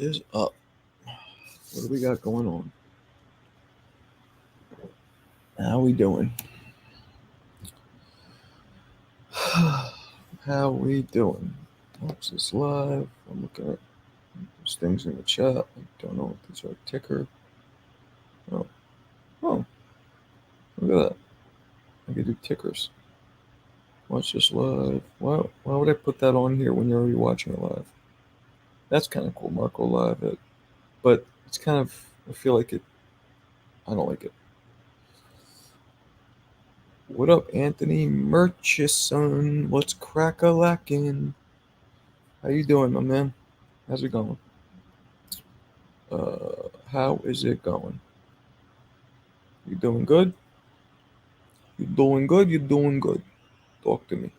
is up? What do we got going on? How we doing? How we doing? Watch this live. I'm looking at those things in the chat. I don't know if these are ticker. Oh, oh, look at that. I can do tickers. Watch this live. Why would I put that on here when you're already watching it live? That's kind of cool. Marco live it, but it's kind of. I feel like it. I don't like it. What up, Anthony Murchison? What's crack-a-lackin'? How you doing, my man? How's it going? How is it going? You doing good? You doing good? You doing good? Talk to me.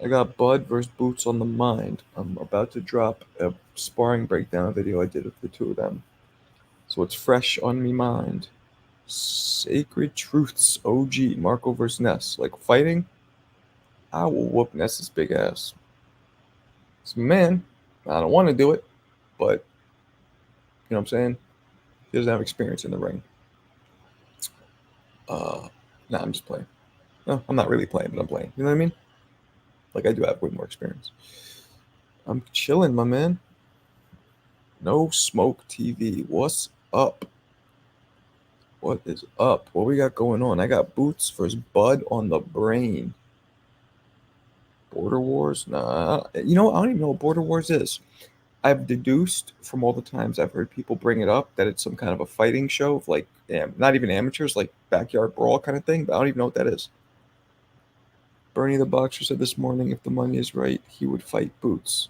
I got Bud versus Boots on the mind. I'm about to drop a sparring breakdown video I did of the two of them, so it's fresh on me mind. Sacred Truths OG Marco versus Ness. Like fighting, I will whoop Ness's big ass. It's my man. I don't want to do it, but you know what I'm saying? He doesn't have experience in the ring. Nah, I'm just playing. No, I'm not really playing, but I'm playing. You know what I mean? Like I do have way more experience. I'm chilling, my man. No Smoke TV. What's up? What is up? What we got going on? I got Boots versus Bud on the brain. Border Wars? Nah. You know, I don't even know what Border Wars is. I've deduced from all the times I've heard people bring it up that it's some kind of a fighting show of like, not even amateurs, like backyard brawl kind of thing, but I don't even know what that is. Bernie the Boxer said this morning if the money is right, he would fight Boots.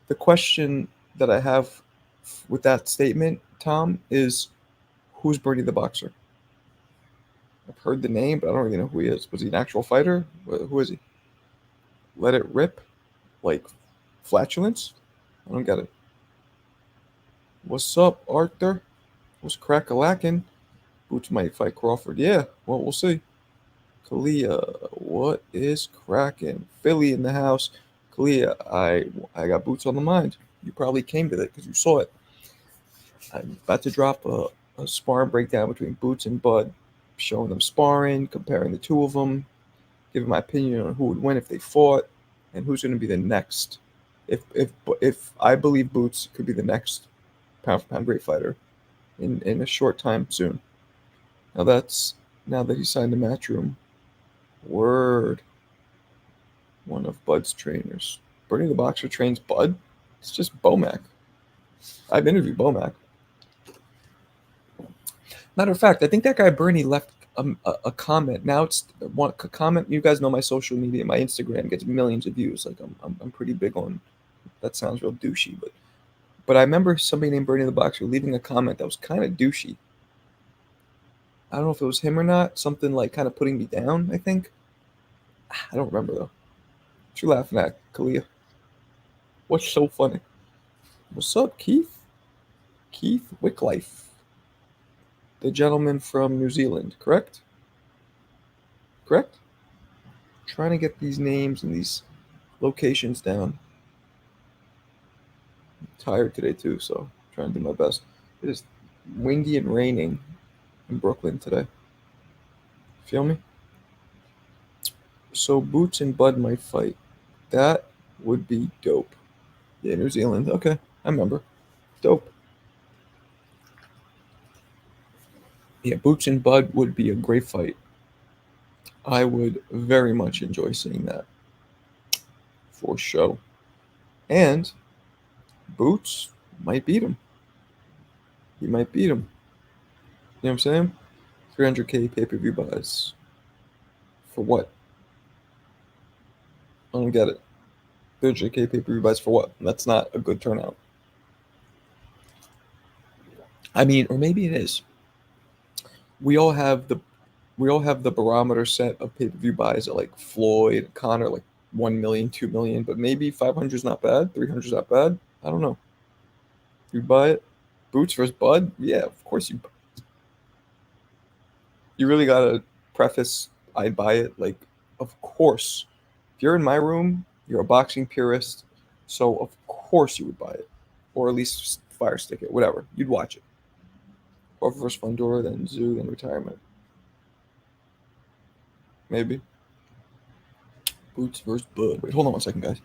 The question that I have with that statement, Tom, is who's Bernie the Boxer? I've heard the name, but I don't really know who he is. Was he an actual fighter? Who is he? Let it rip? Like flatulence? I don't get it. What's up, Arthur? What's crack-a-lackin'? Boots might fight Crawford. Yeah, well, we'll see. Kalia, what is cracking? Philly in the house. Kalia, I got Boots on the mind. You probably came to that because you saw it. I'm about to drop a sparring breakdown between Boots and Bud, showing them sparring, comparing the two of them, giving my opinion on who would win if they fought, and who's going to be the next. If I believe Boots could be the next pound for pound great fighter in a short time soon. Now that he signed the Matchroom. Word. One of Bud's trainers. Bernie the Boxer trains Bud? It's just Bomac. I've interviewed Bomac. Matter of fact, I think that guy Bernie left a comment. Now it's one comment. You guys know my social media. My Instagram gets millions of views. Like I'm pretty big on. That sounds real douchey, but I remember somebody named Bernie the Boxer leaving a comment that was kind of douchey. I don't know if it was him or not. Something like kind of putting me down. I think. I don't remember though. What you laughing at, Kalia? What's so funny? What's up, Keith? Keith Wicklife, the gentleman from New Zealand, correct? Correct? Trying to get these names and these locations down. I'm tired today too, so I'm trying to do my best. It is windy and raining in Brooklyn today. Feel me? So Boots and Bud might fight. That would be dope. Yeah, New Zealand. Okay, I remember. Dope. Yeah, Boots and Bud would be a great fight. I would very much enjoy seeing that. For show. And Boots might beat him. He might beat him. You know what I'm saying? 300K pay-per-view buys. For what? I don't get it. 300K pay-per-view buys for what? That's not a good turnout. I mean, or maybe it is. We all have the barometer set of pay-per-view buys at like Floyd, Connor, like 1 million, 2 million, but maybe 500 is not bad, 300 is not bad. I don't know. You buy it? Boots versus Bud? Yeah, of course you. You really gotta preface I'd buy it like, of course. If you're in my room, you're a boxing purist. So of course you would buy it, or at least fire stick it, whatever. You'd watch it. Crawford versus Fundora, then Zoo, then retirement. Maybe. Boots versus Bud. Wait, hold on 1 second, guys.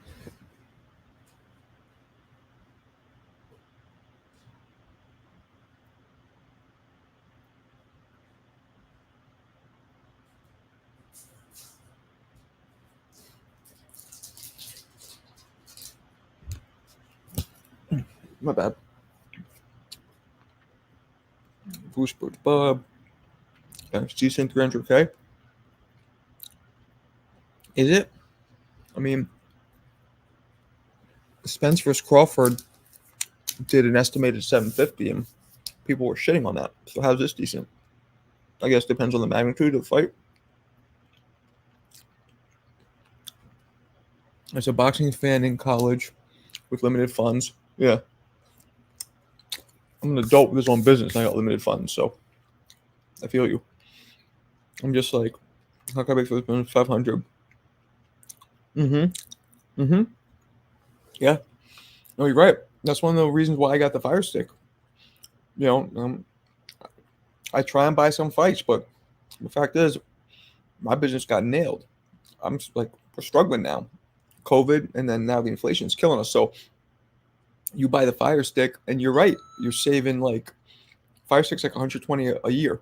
My bad. Boots versus Bud. It's decent, 300K. Is it? I mean, Spence versus Crawford did an estimated 750, and people were shitting on that. So how's this decent? I guess depends on the magnitude of the fight. As a boxing fan in college with limited funds, yeah. I'm an adult with his own business. I got limited funds, so I feel you. I'm just like, how can I make for this 500? Mm-hmm. Mm-hmm. Yeah. No, you're right. That's one of the reasons why I got the Fire Stick. You know, I try and buy some fights, but the fact is, my business got nailed. I'm like, we're struggling now. COVID, and then now the inflation is killing us. So you buy the Fire Stick, and you're right. You're saving like Fire Stick's like 120 a year.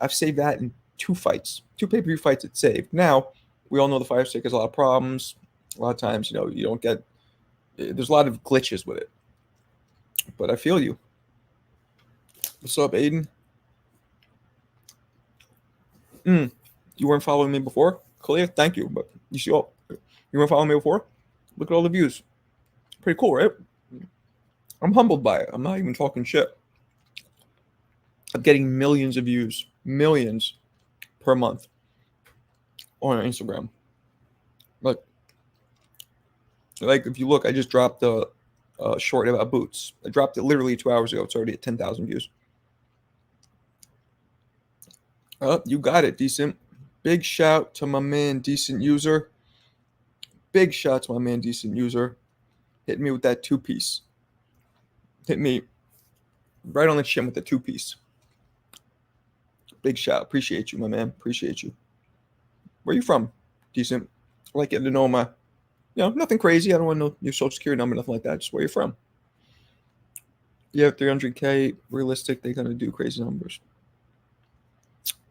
I've saved that in 2 fights, 2 pay-per-view fights. It saved. Now we all know the Fire Stick has a lot of problems. A lot of times, you don't get. There's a lot of glitches with it. But I feel you. What's up, Aiden? You weren't following me before, Kalia? Thank you, but you weren't following me before. Look at all the views. Pretty cool, right? I'm humbled by it. I'm not even talking shit. I'm getting millions of views, millions per month on Instagram. Like if you look, I just dropped a short about boots. I dropped it literally 2 hours ago. It's already at 10,000 views. You got it, decent. Big shout to my man, decent user. Big shout to my man, decent user. Hit me with that 2-piece. Hit me right on the chin with the 2-piece. Big shout. Appreciate you, my man. Appreciate you. Where you from? Decent. I like getting to know my, nothing crazy. I don't want to know your social security number, nothing like that. Just where you're from. Yeah, 300K, realistic. They're going to do crazy numbers.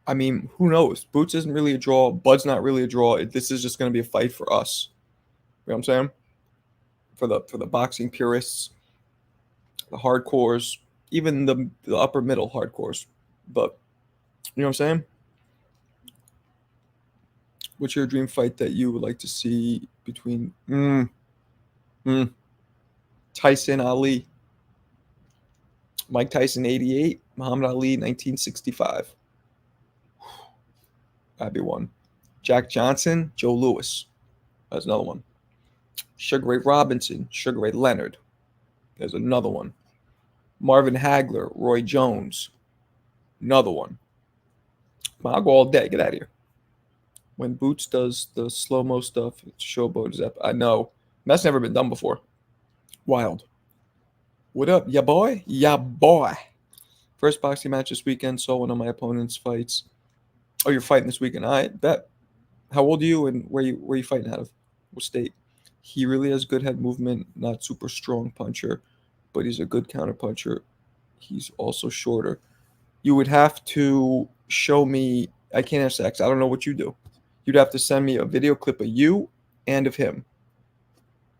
I mean, who knows? Boots isn't really a draw. Bud's not really a draw. This is just going to be a fight for us. You know what I'm saying? For the boxing purists, the hardcores, even the upper middle hardcores. But you know what I'm saying? What's your dream fight that you would like to see between Tyson Ali, Mike Tyson 88, Muhammad Ali 1965? That'd be one. Jack Johnson, Joe Louis. That's another one. Sugar Ray Robinson, Sugar Ray Leonard. There's another one. Marvin Hagler, Roy Jones. Another one. I'll go all day. Get out of here. When Boots does the slow-mo stuff, it's showboat. I know. That's never been done before. Wild. What up, ya boy? Ya boy. First boxing match this weekend. Saw one of my opponent's fights. Oh, you're fighting this weekend. I bet. How old are you and where you fighting out of? What state? He really has good head movement, not super strong puncher, but he's a good counter puncher. He's also shorter. You would have to show me. I can't answer that 'cause I don't know what you do. You'd have to send me a video clip of you and of him.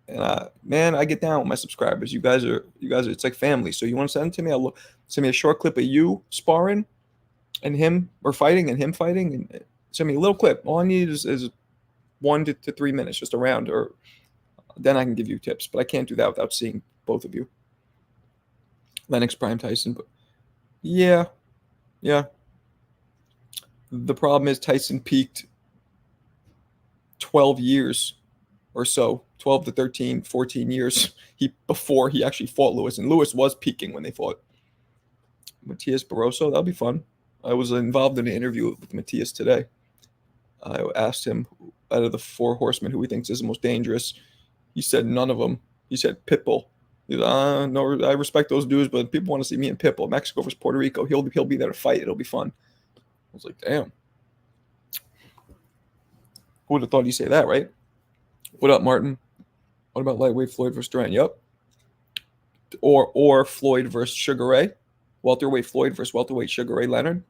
And man, I get down with my subscribers. You guys are. It's like family. So you want to send it to me? I'll send me a short clip of you sparring, and him or fighting, and him fighting, and send me a little clip. All I need is 1 to 3 minutes, just a round, or then I can give you tips. But I can't do that without seeing both of you. Lennox Prime Tyson, but yeah. The problem is Tyson peaked 12 years or so, 12 to 13, 14 years before he actually fought Lewis. And Lewis was peaking when they fought. Matias Barroso, that'll be fun. I was involved in an interview with Matias today. I asked him, out of the 4 horsemen, who he thinks is the most dangerous. You said none of them. You said Pitbull. He's like, no, I respect those dudes, but people want to see me and Pitbull. Mexico versus Puerto Rico. He'll be there to fight. It'll be fun. I was like, damn. Who would have thought he'd say that, right? What up, Martin? What about lightweight Floyd versus Durant? Yep. Or Floyd versus Sugar Ray. Welterweight Floyd versus welterweight Sugar Ray Leonard.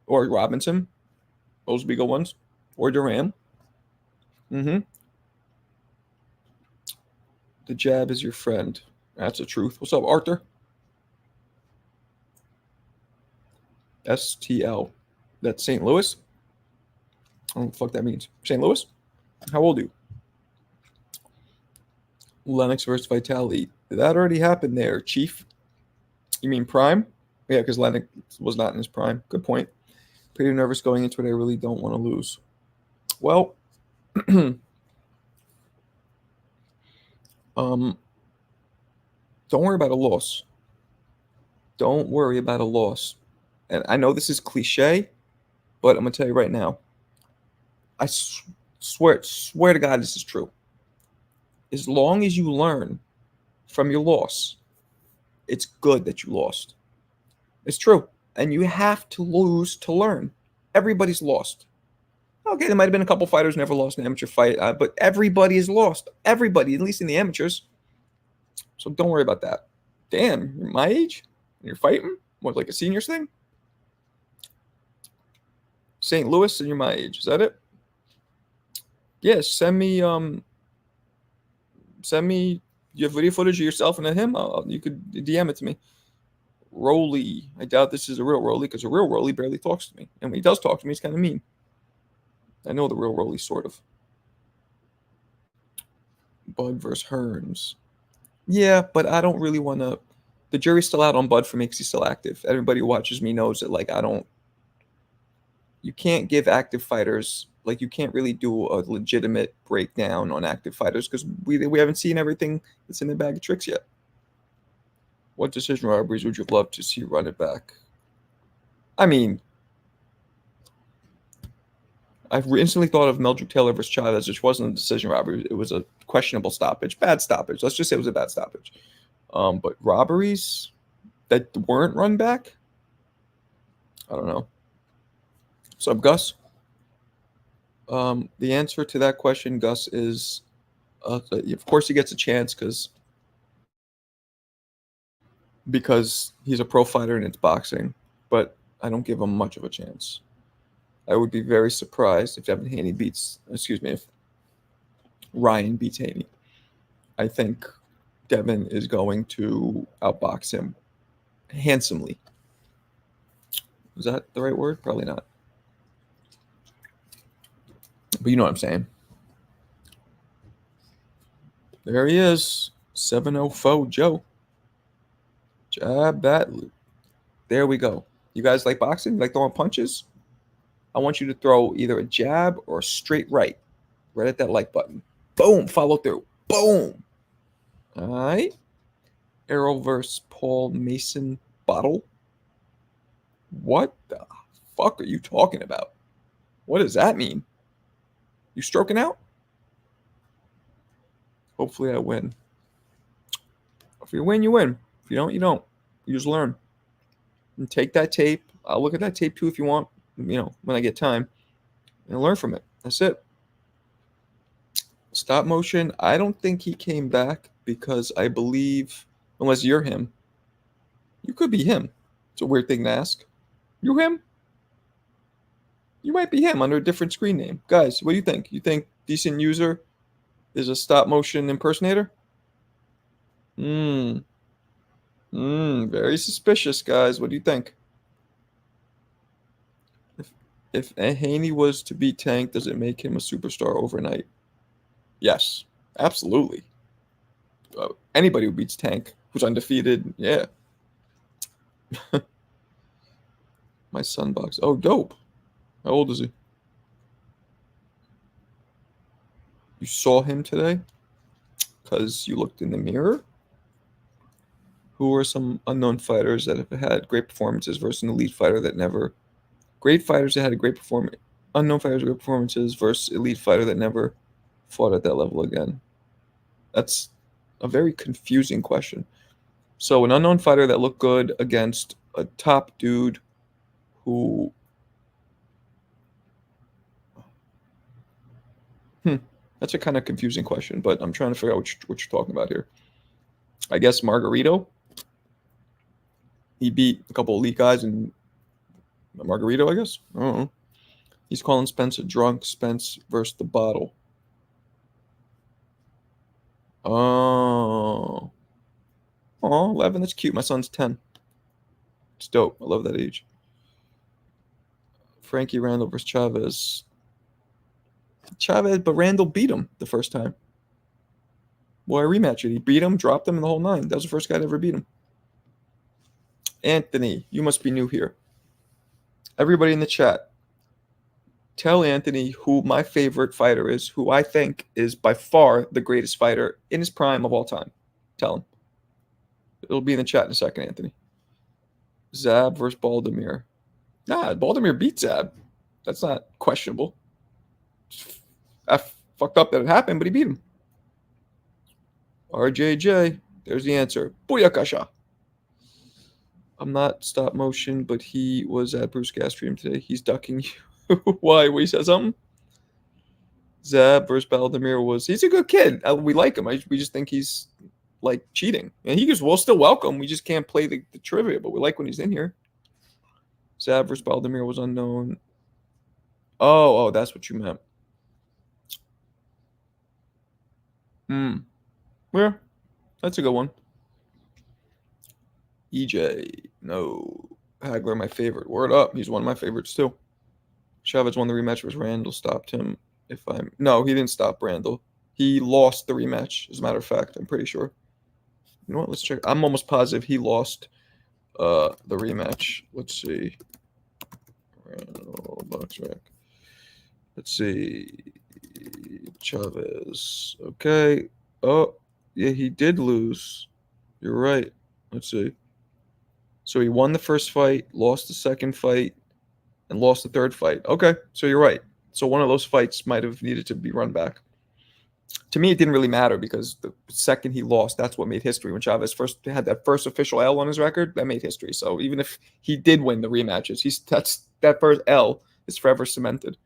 Or Robinson. Those would be good ones. Or Durant. Mm-hmm. The jab is your friend. That's the truth. What's up, Arthur? STL. That's St. Louis? I don't know what the fuck that means. St. Louis? How old are you? Lennox versus Vitality. That already happened there, Chief. You mean Prime? Yeah, because Lennox was not in his prime. Good point. Pretty nervous going into it. I really don't want to lose. Well, don't worry about a loss. Don't worry about a loss. And I know this is cliche, but I'm gonna tell you right now. I swear to God, this is true. As long as you learn from your loss, it's good that you lost. It's true. And you have to lose to learn. Everybody's lost. Okay, there might have been a couple fighters never lost an amateur fight, but everybody is lost. Everybody, at least in the amateurs. So don't worry about that. Damn, you're my age? And you're fighting? What, like a seniors thing? St. Louis and you're my age. Is that it? Yes, send me your video footage of yourself and him. You could DM it to me. Rolly. I doubt this is a real Rolly because a real Rolly barely talks to me. And when he does talk to me, he's kind of mean. I know the real Rolly, sort of. Bud versus Hearns. Yeah, but I don't really want to. The jury's still out on Bud for me because he's still active. Everybody who watches me knows that, like, I don't. You can't give active fighters, like, you can't really do a legitimate breakdown on active fighters because we haven't seen everything that's in the bag of tricks yet. What decision robberies would you love to see run it back? I mean, I've instantly thought of Meldrick Taylor versus Chavez, which wasn't a decision robbery. It was a questionable stoppage. Bad stoppage. Let's just say it was a bad stoppage. But robberies that weren't run back? I don't know. What's up, Gus? The answer to that question, Gus, is of course he gets a chance because he's a pro fighter and it's boxing, but I don't give him much of a chance. I would be very surprised if if Ryan beats Haney. I think Devin is going to outbox him handsomely. Is that the right word? Probably not. But you know what I'm saying. There he is. 704 Joe. Jab that loop. There we go. You guys like boxing? You like throwing punches? I want you to throw either a jab or a straight right. Right at that like button. Boom. Follow through. Boom. All right. Errol versus Paul Mason Bottle. What the fuck are you talking about? What does that mean? You stroking out? Hopefully I win. If you win, you win. If you don't, you don't. You just learn. And take that tape. I'll look at that tape too if you want, when I get time. And learn from it. That's it. Stop motion. I don't think he came back because I believe, unless you're him, you could be him. It's a weird thing to ask. You him? You might be him under a different screen name. Guys, what do you think? You think Decent User is a stop motion impersonator? Very suspicious, guys. What do you think? If Haney was to beat Tank, does it make him a superstar overnight? Yes, absolutely. Anybody who beats Tank, who's undefeated, yeah. My son box. Oh, dope. How old is he? You saw him today? Because you looked in the mirror? Who are some unknown fighters that have had great performances versus an elite fighter that never... Great fighters that had a great performance... Unknown fighters with great performances versus elite fighter that never fought at that level again. That's a very confusing question. So an unknown fighter that looked good against a top dude who that's a kind of confusing question, but I'm trying to figure out what you're talking about here. I guess Margarito. He beat a couple elite guys in Margarito, I guess. I don't know. He's calling Spence a drunk. Spence versus the bottle. Oh. Oh, 11. That's cute. My son's 10. It's dope. I love that age. Frankie Randall versus Chavez. Chavez, but Randall beat him the first time. Well, I rematch it. He beat him, dropped him in the whole 9. That was the first guy to ever beat him. Anthony, you must be new here. Everybody in the chat, tell Anthony who my favorite fighter is, who I think is by far the greatest fighter in his prime of all time. Tell him. It'll be in the chat in a second, Anthony. Zab versus Baldemir. Nah, Baldemir beat Zab. That's not questionable. I fucked up that it happened, but he beat him. RJJ, there's the answer. Booyakasha. I'm not stop motion, but he was at Bruce Gas stream today. He's ducking you. Why? We said something? Zab versus Baldemir he's a good kid. We like him. We just think he's like cheating. And he goes, we'll still welcome. We just can't play the trivia, but we like when he's in here. Zab versus Baldemir was unknown. Oh, that's what you meant. Yeah, that's a good one. EJ, no. Hagler, my favorite. Word up. He's one of my favorites too. Chavez won the rematch versus Randall. Stopped him. No, he didn't stop Randall. He lost the rematch, as a matter of fact. I'm pretty sure. You know what? Let's check. I'm almost positive he lost the rematch. Let's see. Randall, Boxrec. Let's see. Chavez. Okay. Oh, yeah, he did lose. You're right. Let's see. So he won the first fight, lost the second fight, and lost the third fight. Okay, so you're right. So one of those fights might have needed to be run back. To me, it didn't really matter because the second he lost, that's what made history. When Chavez first had that first official L on his record, that made history. So even if he did win the rematches, that first L is forever cemented.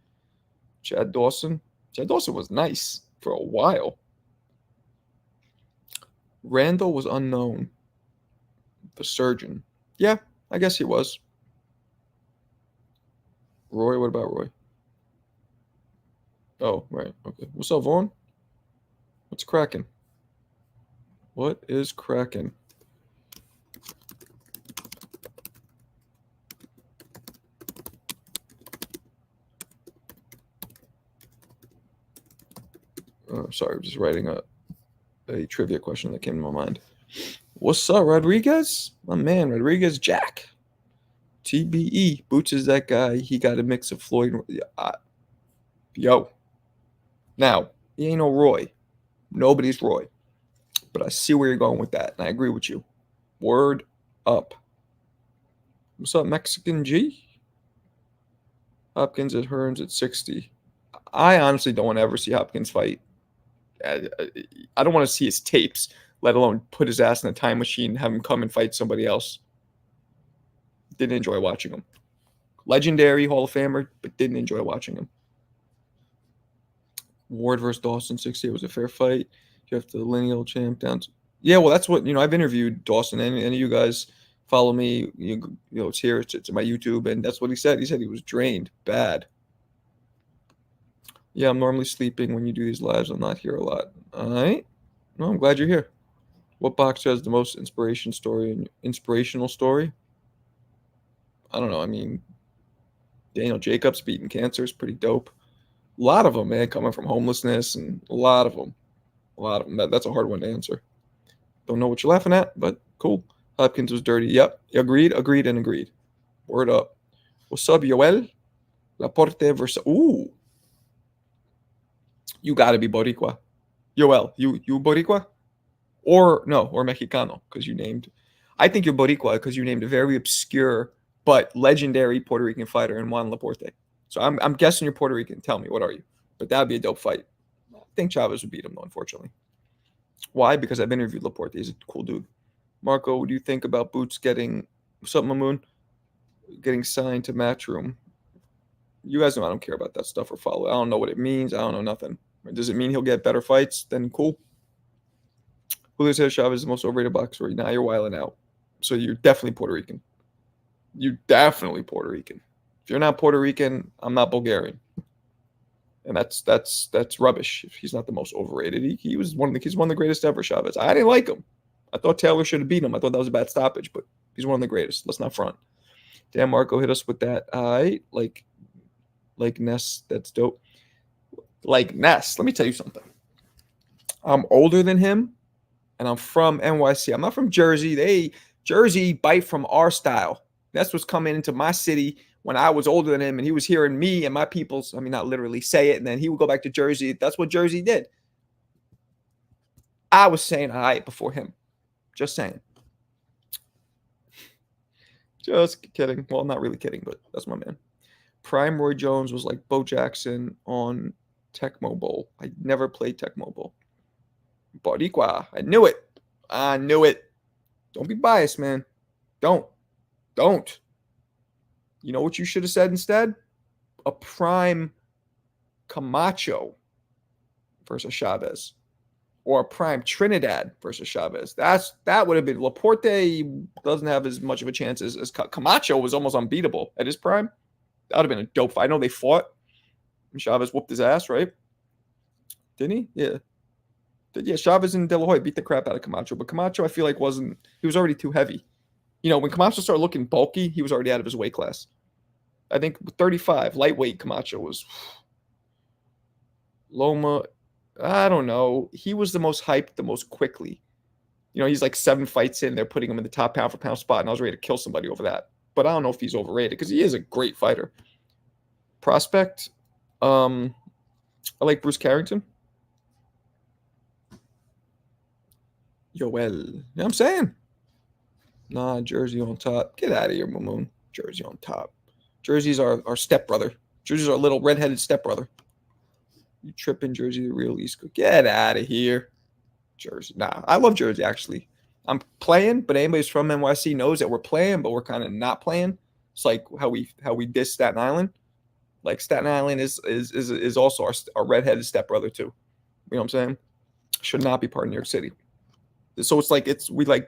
Chad Dawson was nice for a while. Randall was unknown. The surgeon. Yeah, I guess he was. Roy, what about Roy? Oh, right. Okay. What's up, Vaughn? What's cracking? What is cracking? Sorry, I'm just writing a trivia question that came to my mind. What's up, Rodriguez? My man, Rodriguez Jack. TBE. Boots is that guy. He got a mix of Floyd. Yo. Now, he ain't no Roy. Nobody's Roy. But I see where you're going with that, and I agree with you. Word up. What's up, Mexican G? Hopkins at Hearns at 60. I honestly don't want to ever see Hopkins fight. I don't want to see his tapes, let alone put his ass in a time machine and have him come and fight somebody else. Didn't enjoy watching him. Legendary Hall of Famer, but didn't enjoy watching him. Ward versus Dawson 60. It was a fair fight. You have the lineal champ down. Yeah, well, that's what, I've interviewed Dawson. Any of you guys follow me, it's here. It's my YouTube, and that's what he said. He said he was drained bad. Yeah, I'm normally sleeping when you do these lives. I'm not here a lot. All right. No, I'm glad you're here. What boxer has the most inspirational story? I don't know. I mean, Daniel Jacobs beating cancer is pretty dope. A lot of them, man, coming from homelessness, and a lot of them. That's a hard one to answer. Don't know what you're laughing at, but cool. Hopkins was dirty. Yep. Agreed. Word up. What's up, Yoel? Laporte versus. Ooh. You got to be Boricua. Yoel, you Boricua? Or Mexicano, because you named. I think you're Boricua because you named a very obscure but legendary Puerto Rican fighter in Juan Laporte. So I'm guessing you're Puerto Rican. Tell me, what are you? But that would be a dope fight. I think Chavez would beat him, though, unfortunately. Why? Because I've interviewed Laporte. He's a cool dude. Marco, what do you think about Boots getting something, Moon? Getting signed to Matchroom. You guys know I don't care about that stuff or follow. I don't know what it means. I don't know nothing. Does it mean he'll get better fights? Then cool. Julio Cesar Chavez is the most overrated boxer. Now you're wilding out. So you're definitely Puerto Rican. You're definitely Puerto Rican. If you're not Puerto Rican, I'm not Bulgarian. And that's rubbish. He's not the most overrated. He's one of the greatest ever, Chavez. I didn't like him. I thought Taylor should have beat him. I thought that was a bad stoppage, but he's one of the greatest. Let's not front. Damn, Marco hit us with that. I like Ness. That's dope. Like Ness. Let me tell you something. I'm older than him, and I'm from NYC. I'm not from Jersey. Jersey bite from our style. That's what's coming into my city when I was older than him, and he was hearing me and my people's, I mean, not literally say it, and then he would go back to Jersey. That's what Jersey did. I was saying all right before him. Just saying. Just kidding. Well, not really kidding, but that's my man. Prime Roy Jones was like Bo Jackson on Tecmo Bowl. I never played Tecmo Bowl. Boricua. I knew it. I knew it. Don't be biased, man. Don't. You know what you should have said instead? A prime Camacho versus Chavez. Or a prime Trinidad versus Chavez. That would have been. Laporte doesn't have as much of a chance as Camacho was almost unbeatable at his prime. That would have been a dope fight. I know they fought. And Chavez whooped his ass, right? Didn't he? Yeah. Yeah, Chavez and De La Hoya beat the crap out of Camacho. But Camacho, I feel like he was already too heavy. You know, when Camacho started looking bulky, he was already out of his weight class. I think 35, lightweight Camacho was. Loma, I don't know. He was the most hyped the most quickly. You know, he's like 7 fights in. They're putting him in the top pound for pound spot, and I was ready to kill somebody over that. But I don't know if he's overrated because he is a great fighter. Prospect, I like Bruce Carrington. Yoel. You know what I'm saying? Nah, Jersey on top. Get out of here, Mamoon. Jersey on top. Jersey's our stepbrother. Jersey's our little redheaded stepbrother. You tripping, Jersey, the real East Coast. Get out of here. Jersey. Nah, I love Jersey, actually. I'm playing, but anybody who's from NYC knows that we're playing, but we're kind of not playing. It's like how we diss Staten Island. Like Staten Island is also our redheaded stepbrother too. You know what I'm saying? Should not be part of New York City. So it's like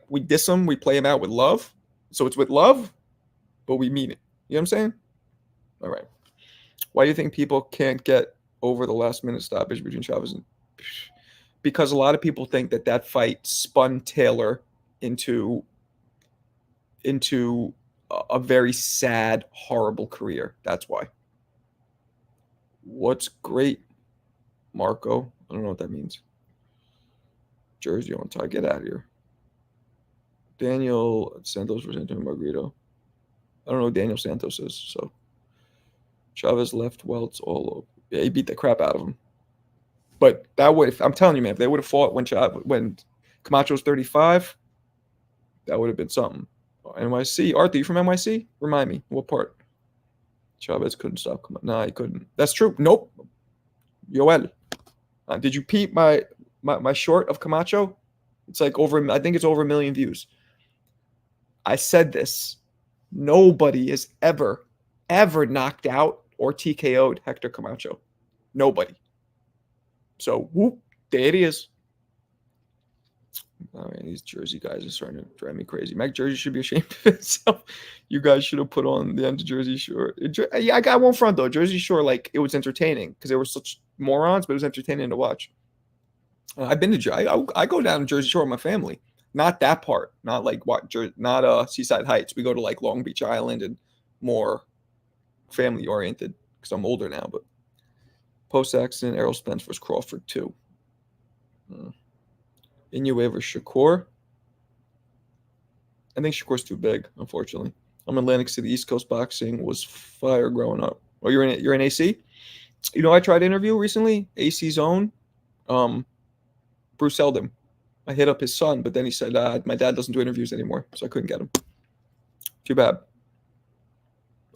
we diss them, we play them out with love. So it's with love, but we mean it. You know what I'm saying? All right. Why do you think people can't get over the last minute stoppage between Chavez and? Because a lot of people think that fight spun Taylor into a very sad, horrible career. That's why. What's great, Marco? I don't know what that means. Jersey on top. Get out of here. Daniel Santos versus Antonio Margarito. I don't know who Daniel Santos is. So Chavez left welts all over. Yeah, he beat the crap out of him. But that would, I'm telling you, man, if they would have fought when Camacho was 35, that would have been something. NYC. Arthur, you from NYC? Remind me. What part? Chavez couldn't stop. Nah, he couldn't. That's true. Nope. Yoel. Did you peep my short of Camacho? It's like I think it's over 1 million views. I said this. Nobody has ever knocked out or TKO'd Hector Camacho. Nobody. So, whoop, there it is. Oh, man, these Jersey guys are starting to drive me crazy. Mac Jersey should be ashamed of himself. You guys should have put on the end of Jersey Shore. Yeah, I got one front, though. Jersey Shore, like, it was entertaining because they were such morons, but it was entertaining to watch. I've been to I go down to Jersey Shore with my family. Not that part. Not like not Seaside Heights. We go to like Long Beach Island and more family oriented because I'm older now. But post accident, Errol Spence versus Crawford too. Inoue versus Shakur. I think Shakur's too big, unfortunately. I'm Atlantic City. East Coast boxing was fire growing up. Oh, you're in AC? You know, I tried to interview recently. AC Zone. Bruce Eldon. I hit up his son, but then he said, my dad doesn't do interviews anymore, so I couldn't get him. Too bad.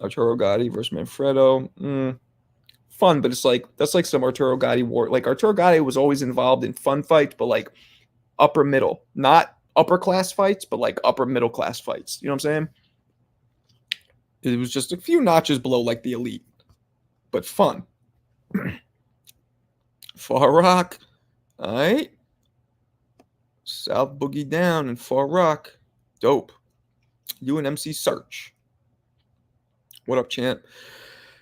Arturo Gatti versus Manfredo. Fun, but it's like, that's like some Arturo Gatti war. Like, Arturo Gatti was always involved in fun fights, but like, upper middle, not upper class fights, but like upper middle class fights. You know what I'm saying? It was just a few notches below like the elite, but fun. Far Rock, all right. South Boogie Down and Far Rock, dope. You and MC Search. What up, champ?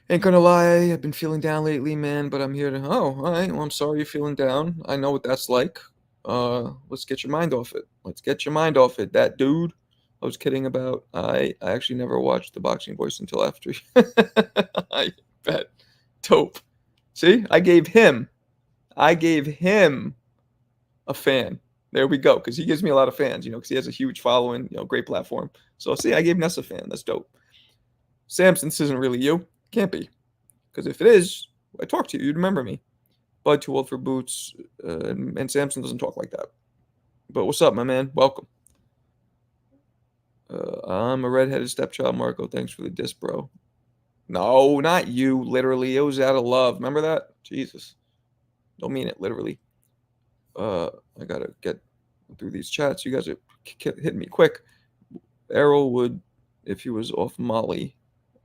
Ain't gonna lie, I've been feeling down lately, man, but I'm here to. Oh, all right. Well, I'm sorry you're feeling down. I know what that's like. Let's get your mind off it. Let's get your mind off it. That dude I was kidding about. I actually never watched The Boxing Voice until after. I bet. Dope. See, I gave him a fan. There we go, because he gives me a lot of fans, because he has a huge following, great platform. So see, I gave Ness a fan. That's dope. Samson, this isn't really you. Can't be. Because if it is, I talk to you, you'd remember me. Bud too old for boots, and Samson doesn't talk like that. But what's up, my man? Welcome. I'm a redheaded stepchild, Marco. Thanks for the diss, bro. No, not you, literally. It was out of love. Remember that? Jesus. Don't mean it, literally. I gotta get through these chats. You guys are hitting me quick. Errol would, if he was off Molly.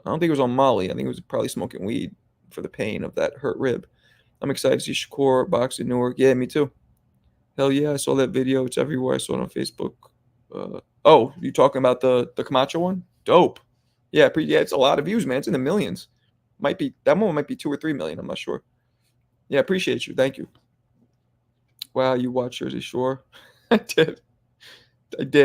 I don't think it was on Molly. I think it was probably smoking weed for the pain of that hurt rib. I'm excited to see Shakur box in Newark. Yeah, me too. Hell yeah, I saw that video. It's everywhere. I saw it on Facebook. Oh, you talking about the Camacho one? Dope. Yeah, yeah, it's a lot of views, man. It's in the millions. Might be that one might be 2 or 3 million. I'm not sure. Yeah, appreciate you. Thank you. Wow, you watch Jersey Shore? I did.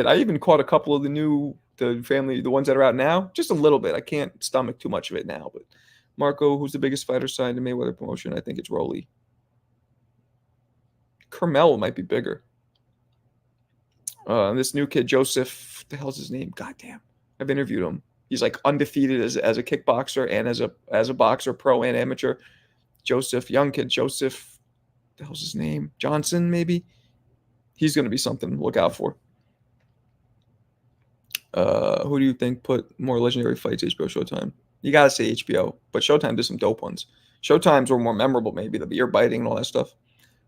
I even caught a couple of the ones that are out now. Just a little bit. I can't stomach too much of it now. But Marco, who's the biggest fighter signed to Mayweather promotion? I think it's Rolly. Carmel might be bigger. This new kid, Joseph, what the hell's his name? Goddamn. I've interviewed him. He's like undefeated as a kickboxer and as a boxer, pro and amateur. Joseph, young kid, Joseph. What the hell's his name? Johnson, maybe? He's going to be something to look out for. Who do you think put more legendary fights, HBO, Showtime? You got to say HBO, but Showtime did some dope ones. Showtimes were more memorable, maybe, the ear biting and all that stuff.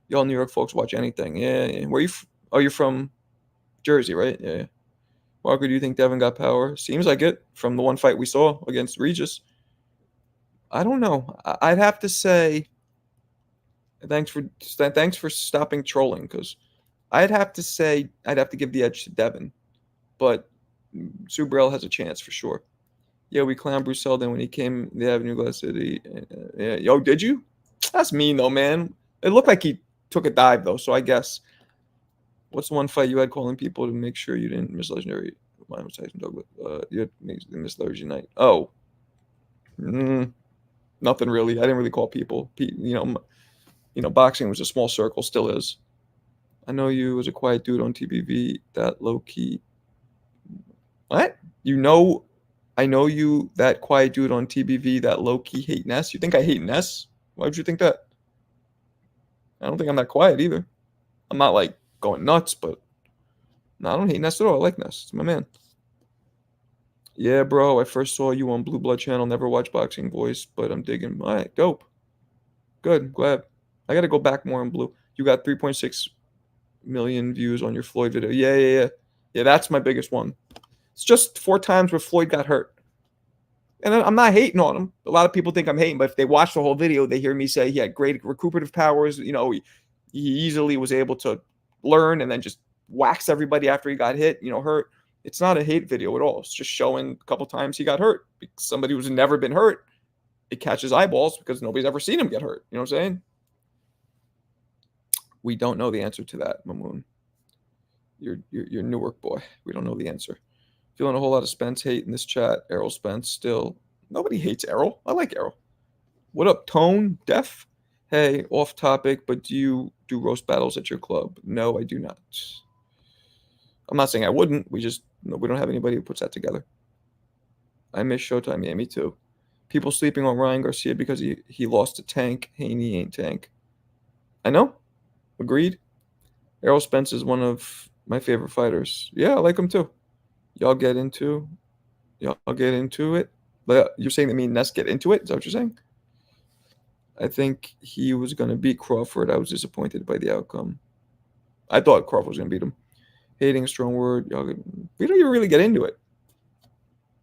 Y'all New York folks watch anything. Yeah. Where you? You're from Jersey, right? Yeah. Marco, do you think Devin got power? Seems like it from the one fight we saw against Regis. I don't know. I'd have to say thanks for stopping trolling, because I'd have to give the edge to Devin, but Subrel has a chance for sure. Yeah, we clowned Bruce Seldon when he came the Avenue Glass City. Yeah. Yo, did you? That's mean though, man. It looked like he took a dive though, so I guess. What's the one fight you had calling people to make sure you didn't miss legendary? Mine was Tyson Douglas. You had miss Thursday night. Oh, nothing really. I didn't really call people. Boxing was a small circle, still is. I know you as a quiet dude on TBV. That low key. What? I know you, that quiet dude on TBV, that low key hate Ness. You think I hate Ness? Why would you think that? I don't think I'm that quiet either. I'm not like going nuts, but no, I don't hate Ness at all. I like Ness. It's my man. Yeah, bro. I first saw you on Blue Blood channel. Never watched Boxing Voice, but I'm digging. All right, dope. Good. Glad. I got to go back more on Blue. You got 3.6 million views on your Floyd video. Yeah. Yeah, that's my biggest one. It's just 4 times where Floyd got hurt. And I'm not hating on him. A lot of people think I'm hating, but if they watch the whole video, they hear me say he had great recuperative powers. He easily was able to learn and then just wax everybody after he got hit, hurt. It's not a hate video at all. It's just showing a couple times he got hurt. Because somebody who's never been hurt, it catches eyeballs because nobody's ever seen him get hurt. You know what I'm saying? We don't know the answer to that, Mamoon. You're Newark boy. We don't know the answer. Feeling a whole lot of Spence hate in this chat. Errol Spence still. Nobody hates Errol. I like Errol. What up, Tone? Def? Hey, off topic, but do you do roast battles at your club? No, I do not. I'm not saying I wouldn't. We don't have anybody who puts that together. I miss Showtime. Yeah, me too. People sleeping on Ryan Garcia because he lost to Tank. Haney ain't Tank. I know. Agreed. Errol Spence is one of my favorite fighters. Yeah, I like him too. Y'all get into it. But you're saying that me and Ness get into it? Is that what you're saying? I think he was going to beat Crawford. I was disappointed by the outcome. I thought Crawford was gonna beat him. Hating a strong word. We don't even really get into it.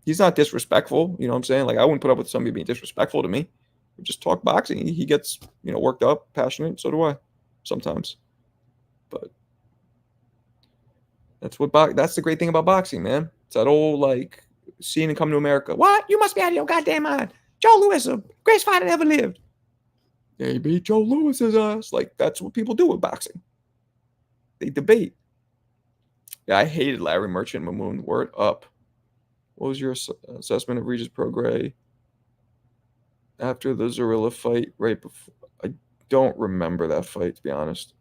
He's not disrespectful. You know what I'm saying? Like I wouldn't put up with somebody being disrespectful to me. We just talk boxing. He gets worked up, passionate. So do I, sometimes. But that's the great thing about boxing, man. It's that old like seeing him come to America. What? You must be out of your goddamn mind. Joe Louis, the greatest fighter that ever lived. Yeah, he beat Joe Louis's ass. Like that's what people do with boxing. They debate. Yeah, I hated Larry Merchant Mamoon. Word up. What was your assessment of Regis Prograis after the Zorilla fight? Right before, I don't remember that fight, to be honest.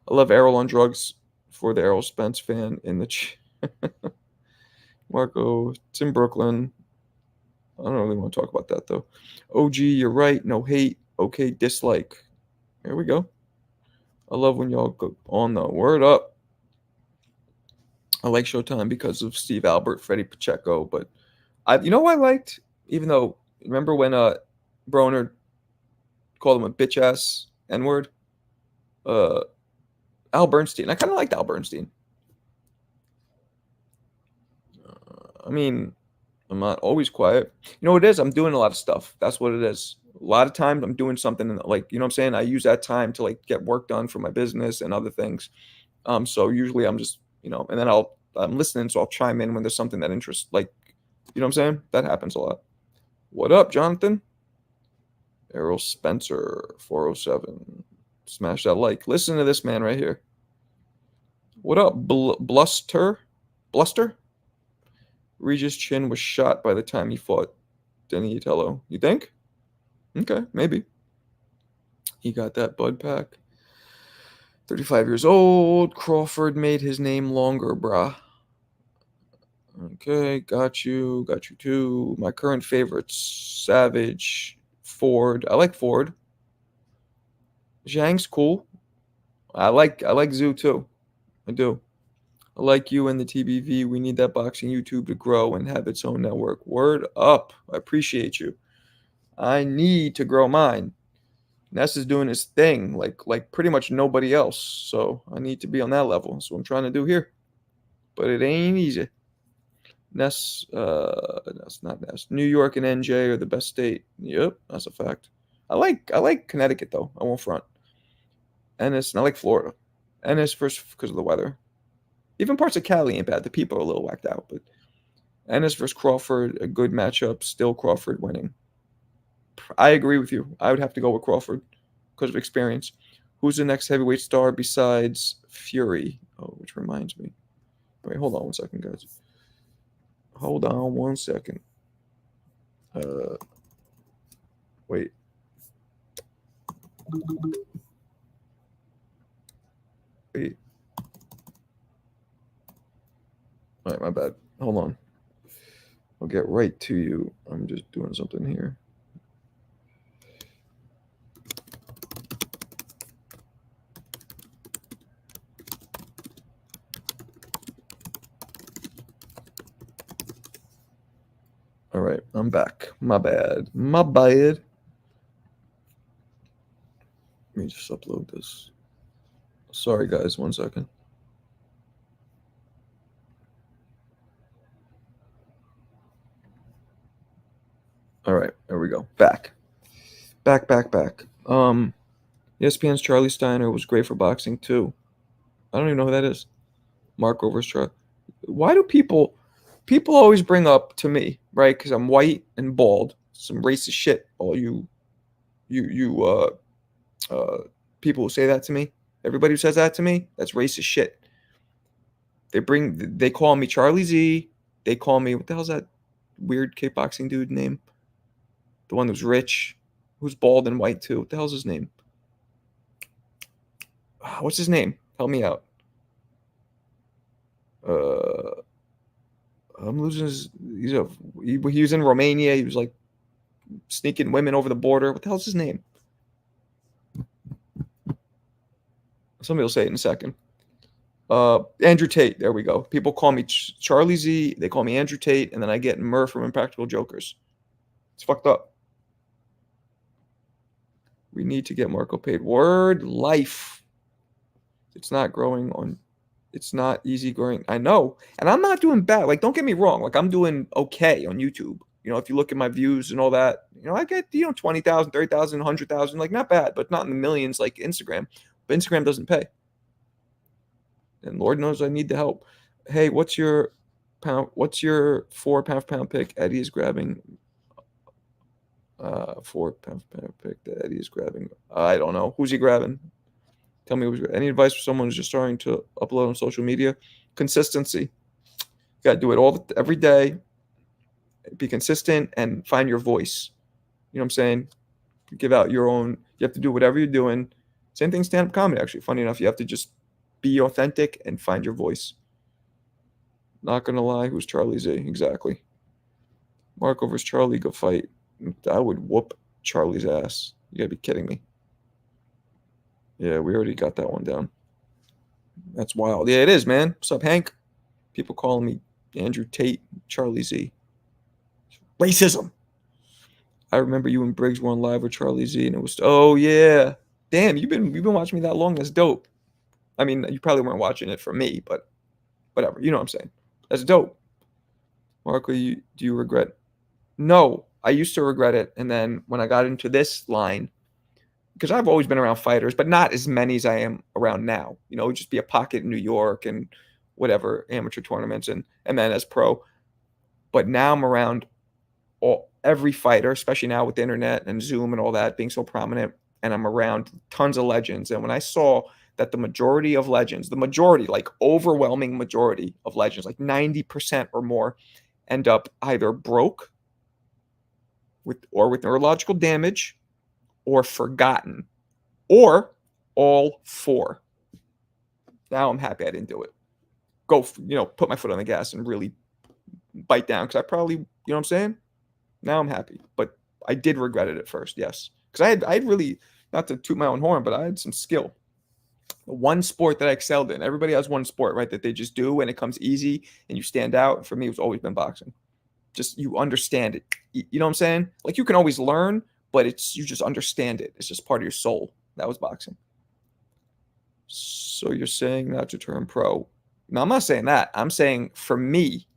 I love Errol on drugs for the Errol Spence fan in the Marco. It's in Brooklyn. I don't really want to talk about that though. OG, you're right. No hate. Okay, dislike. Here we go. I love when y'all go on the word up. I like Showtime because of Steve Albert, Freddie Pacheco, but I liked, even though remember when Broner called him a bitch ass N word? Al Bernstein. I kind of liked Al Bernstein. I mean, I'm not always quiet. You know what it is? I'm doing a lot of stuff. That's what it is. A lot of times I'm doing something like, you know what I'm saying? I use that time to like get work done for my business and other things. So usually I'm just, and then I'm listening, so I'll chime in when there's something that interests, like, you know what I'm saying? That happens a lot. What up, Jonathan? Errol Spencer, 407. Smash that like. Listen to this man right here. What up, Bluster? Regis' chin was shot by the time he fought Denny Itello. You think? Okay, maybe. He got that bud pack. 35 years old. Crawford made his name longer, brah. Okay, got you. Got you too. My current favorites: Savage, Ford. I like Ford. Zhang's cool. I like Zhu too. I do. I like you and the TBV. We need that boxing YouTube to grow and have its own network. Word up. I appreciate you. I need to grow mine. Ness is doing his thing like pretty much nobody else. So I need to be on that level. That's what I'm trying to do here. But it ain't easy. Ness, that's not Ness. New York and NJ are the best state. Yep, that's a fact. I like Connecticut though. I won't front. Ennis, and I like Florida. Ennis first because of the weather. Even parts of Cali ain't bad. The people are a little whacked out, but Ennis versus Crawford, a good matchup. Still Crawford winning. I agree with you. I would have to go with Crawford because of experience. Who's the next heavyweight star besides Fury? Oh, which reminds me. Wait, hold on one second, guys. Hold on one second. Wait. Wait. All right, my bad. Hold on. I'll get right to you. I'm just doing something here. All right, I'm back. My bad. Let me just upload this. Sorry, guys. 1 second. All right, there we go. Back. ESPN's Charlie Steiner was great for boxing too. I don't even know who that is. Marco versus Charlie. Why do people always bring up to me, right? Because I'm white and bald. Some racist shit. All you people who say that to me. Everybody who says that to me, that's racist shit. They call me Charlie Z. They call me, what the hell's that weird kickboxing dude name? The one who's rich, who's bald and white too. What the hell's his name? What's his name? Help me out. I'm losing his. He was in Romania. He was like sneaking women over the border. What the hell's his name? Somebody will say it in a second. Andrew Tate. There we go. People call me Charlie Z. They call me Andrew Tate, and then I get Murph from Impractical Jokers. It's fucked up. We need to get Marco paid. Word life. It's not growing on. It's not easy growing. I know, and I'm not doing bad. Like, don't get me wrong. Like, I'm doing okay on YouTube. If you look at my views and all that, I get 20,000, 30,000, 100,000. Like, not bad, but not in the millions like Instagram. But Instagram doesn't pay, and Lord knows I need the help. Hey, what's your pound? What's your 4 pound for pound pick? Eddie is grabbing. 4 pound for pound pick that Eddie is grabbing. I don't know. Who's he grabbing? Tell me, any advice for someone who's just starting to upload on social media? Consistency. You got to do it every day. Be consistent and find your voice. You know what I'm saying? Give out your own. You have to do whatever you're doing. Same thing, stand-up comedy, actually. Funny enough, you have to just be authentic and find your voice. Not going to lie, who's Charlie Z? Exactly. Marco versus Charlie, go fight. I would whoop Charlie's ass. You got to be kidding me. Yeah, we already got that one down. That's wild. Yeah, it is, man. What's up, Hank? People calling me Andrew Tate, Charlie Z. Racism. I remember you and Briggs were on live with Charlie Z, and it was, oh yeah, damn, you've been watching me that long. That's dope. I mean, you probably weren't watching it for me, but whatever. You know what I'm saying? That's dope. Marco, do you regret? No, I used to regret it, and then when I got into this line, because I've always been around fighters, but not as many as I am around now. Just be a pocket in New York and whatever amateur tournaments, and then as pro. But now I'm around every fighter, especially now with the internet and Zoom and all that being so prominent, and I'm around tons of legends. And when I saw that the majority of legends, like overwhelming majority of legends, like 90% or more, end up either broke with neurological damage, or forgotten, or all four. Now I'm happy I didn't do it. Go, put my foot on the gas and really bite down, because I probably, you know what I'm saying? Now I'm happy, but I did regret it at first, yes. Because I had really, not to toot my own horn, but I had some skill. The one sport that I excelled in, everybody has one sport, right, that they just do and it comes easy and you stand out. For me, it's always been boxing. Just, you understand it. You know what I'm saying? Like, you can always learn, but you just understand it. It's just part of your soul. That was boxing. So you're saying not to turn pro. No, I'm not saying that. I'm saying for me,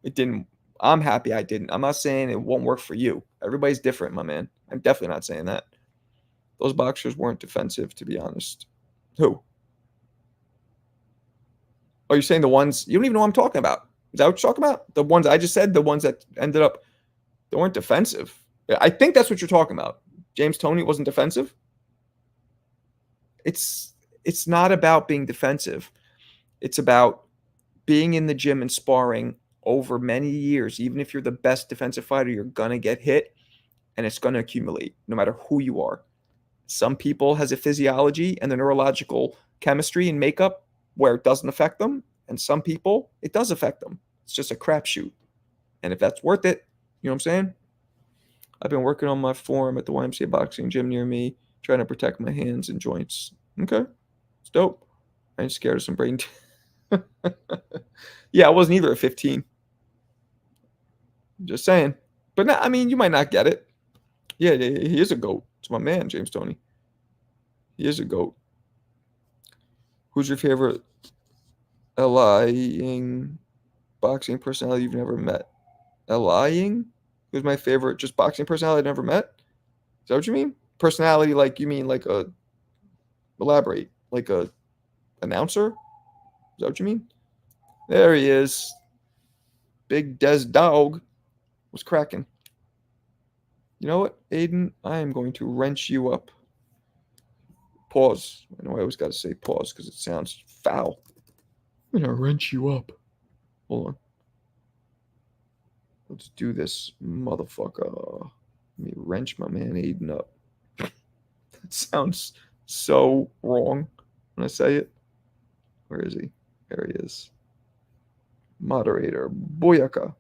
it didn't. I'm happy I didn't. I'm not saying it won't work for you. Everybody's different, my man. I'm definitely not saying that. Those boxers weren't defensive, to be honest. Who? Oh, you're saying the ones, you don't even know what I'm talking about. Is that what you're talking about? The ones I just said, the ones that ended up, they weren't defensive. I think that's what you're talking about. James Toney wasn't defensive. It's not about being defensive. It's about being in the gym and sparring over many years. Even if you're the best defensive fighter, you're going to get hit, and it's going to accumulate no matter who you are. Some people has a physiology and the neurological chemistry and makeup where it doesn't affect them, and some people, it does affect them. It's just a crapshoot. And if that's worth it, you know what I'm saying? I've been working on my form at the YMCA boxing gym near me, trying to protect my hands and joints. Okay. It's dope. I ain't scared of some brain. Yeah, I wasn't either at 15. Just saying. But I mean, you might not get it. Yeah, he is a GOAT. It's my man, James Toney. He is a GOAT. Who's your favorite lying boxing personality you've never met? Lying? Who's my favorite just boxing personality I've never met? Is that what you mean? Personality, like you mean like elaborate, like a announcer? Is that what you mean? There he is. Big Des Dog was cracking. You know what, Aiden? I am going to wrench you up. Pause. I know I always got to say pause because it sounds foul. I'm going to wrench you up. Hold on. Let's do this, motherfucker. Let me wrench my man Aiden up. That sounds so wrong when I say it. Where is he? There he is. Moderator. Boyaka.